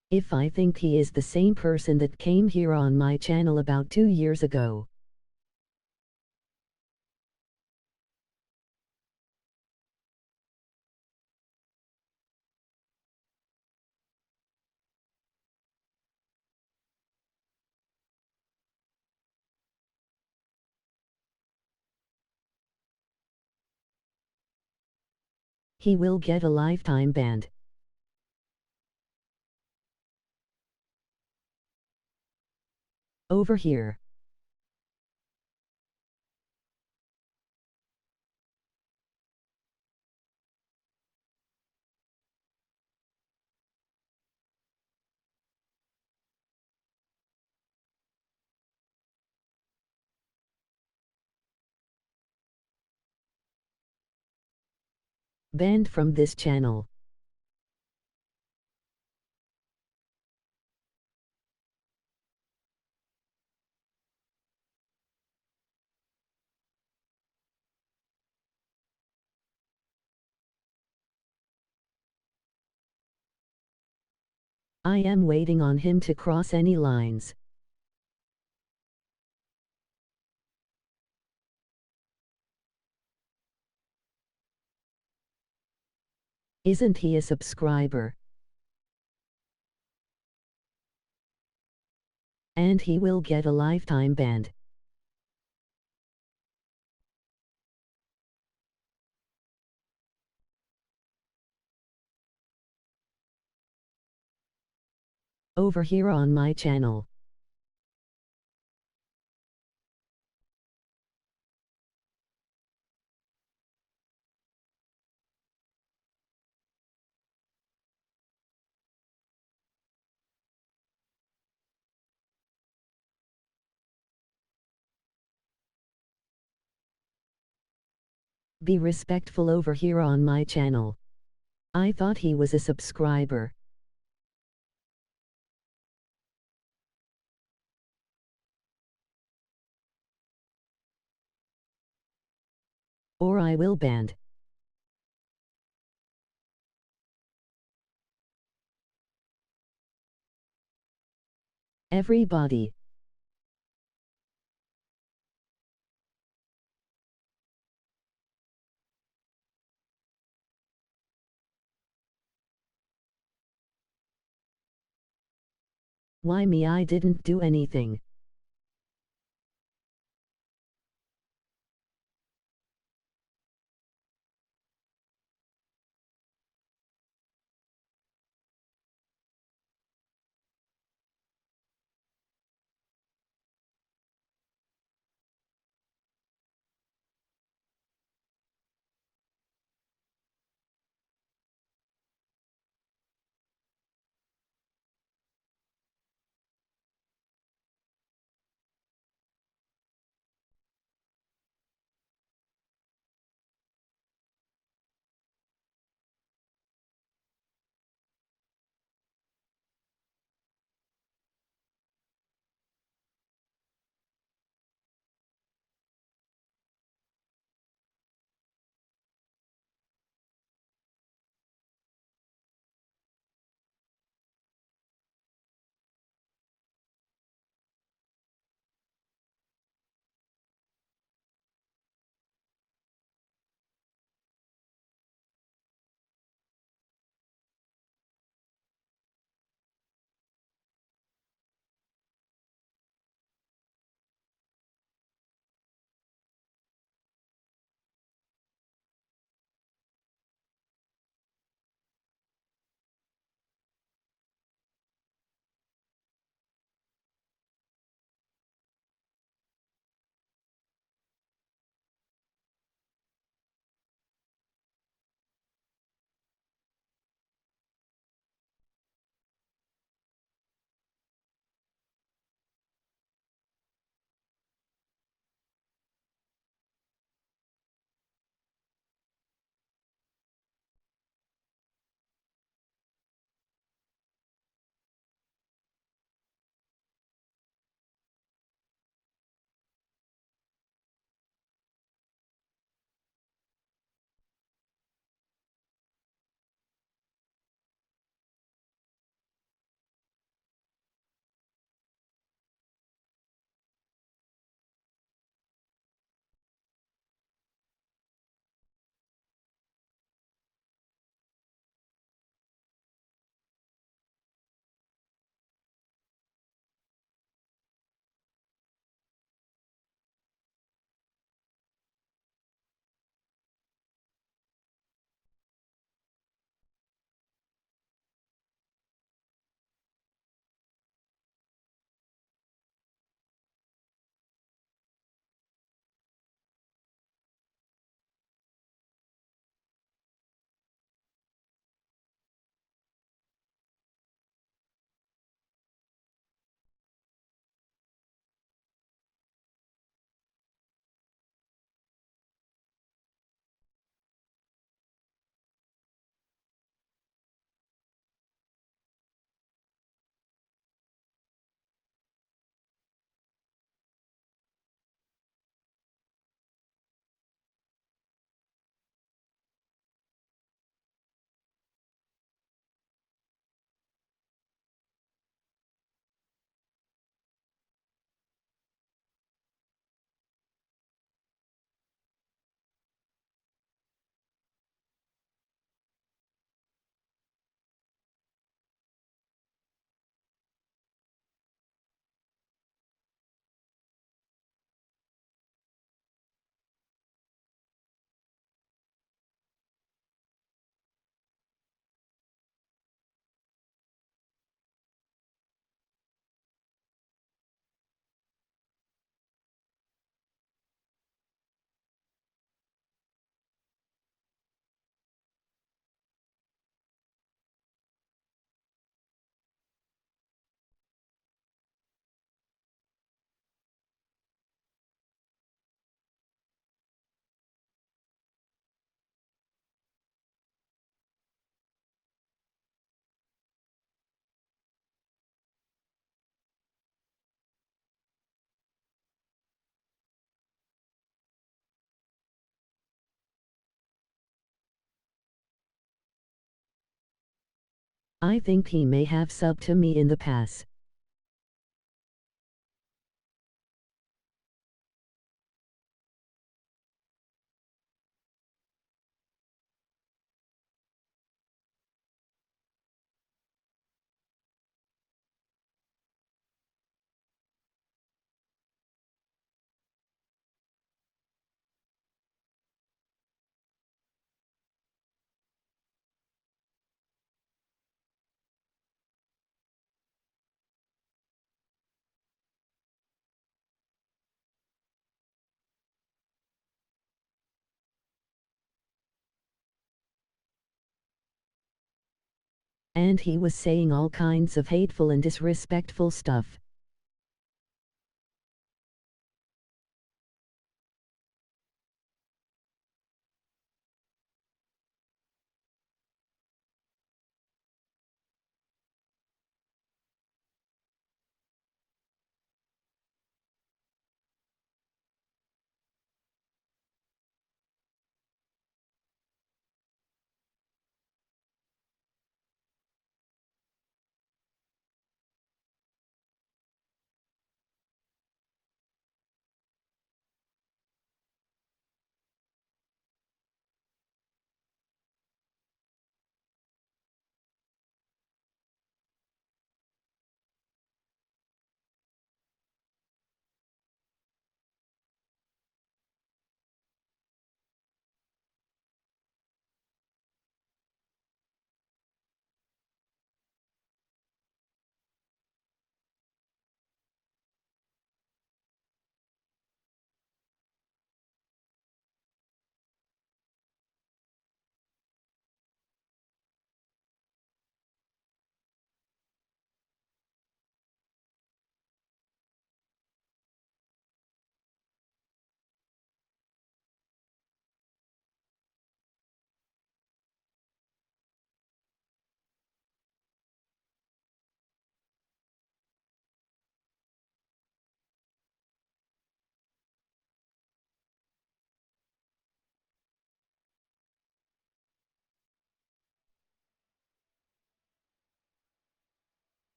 If I think he is the same person that came here on my channel about 2 years ago. He will get a lifetime ban. Over here. Banned from this channel. I am waiting on him to cross any lines. Isn't he a subscriber? And he will get a lifetime ban. Over here on my channel. Be respectful over here on my channel. I thought he was a subscriber. Or I will ban. Everybody. Why me? I didn't do anything. I think he may have subbed to me in the past. And he was saying all kinds of hateful and disrespectful stuff.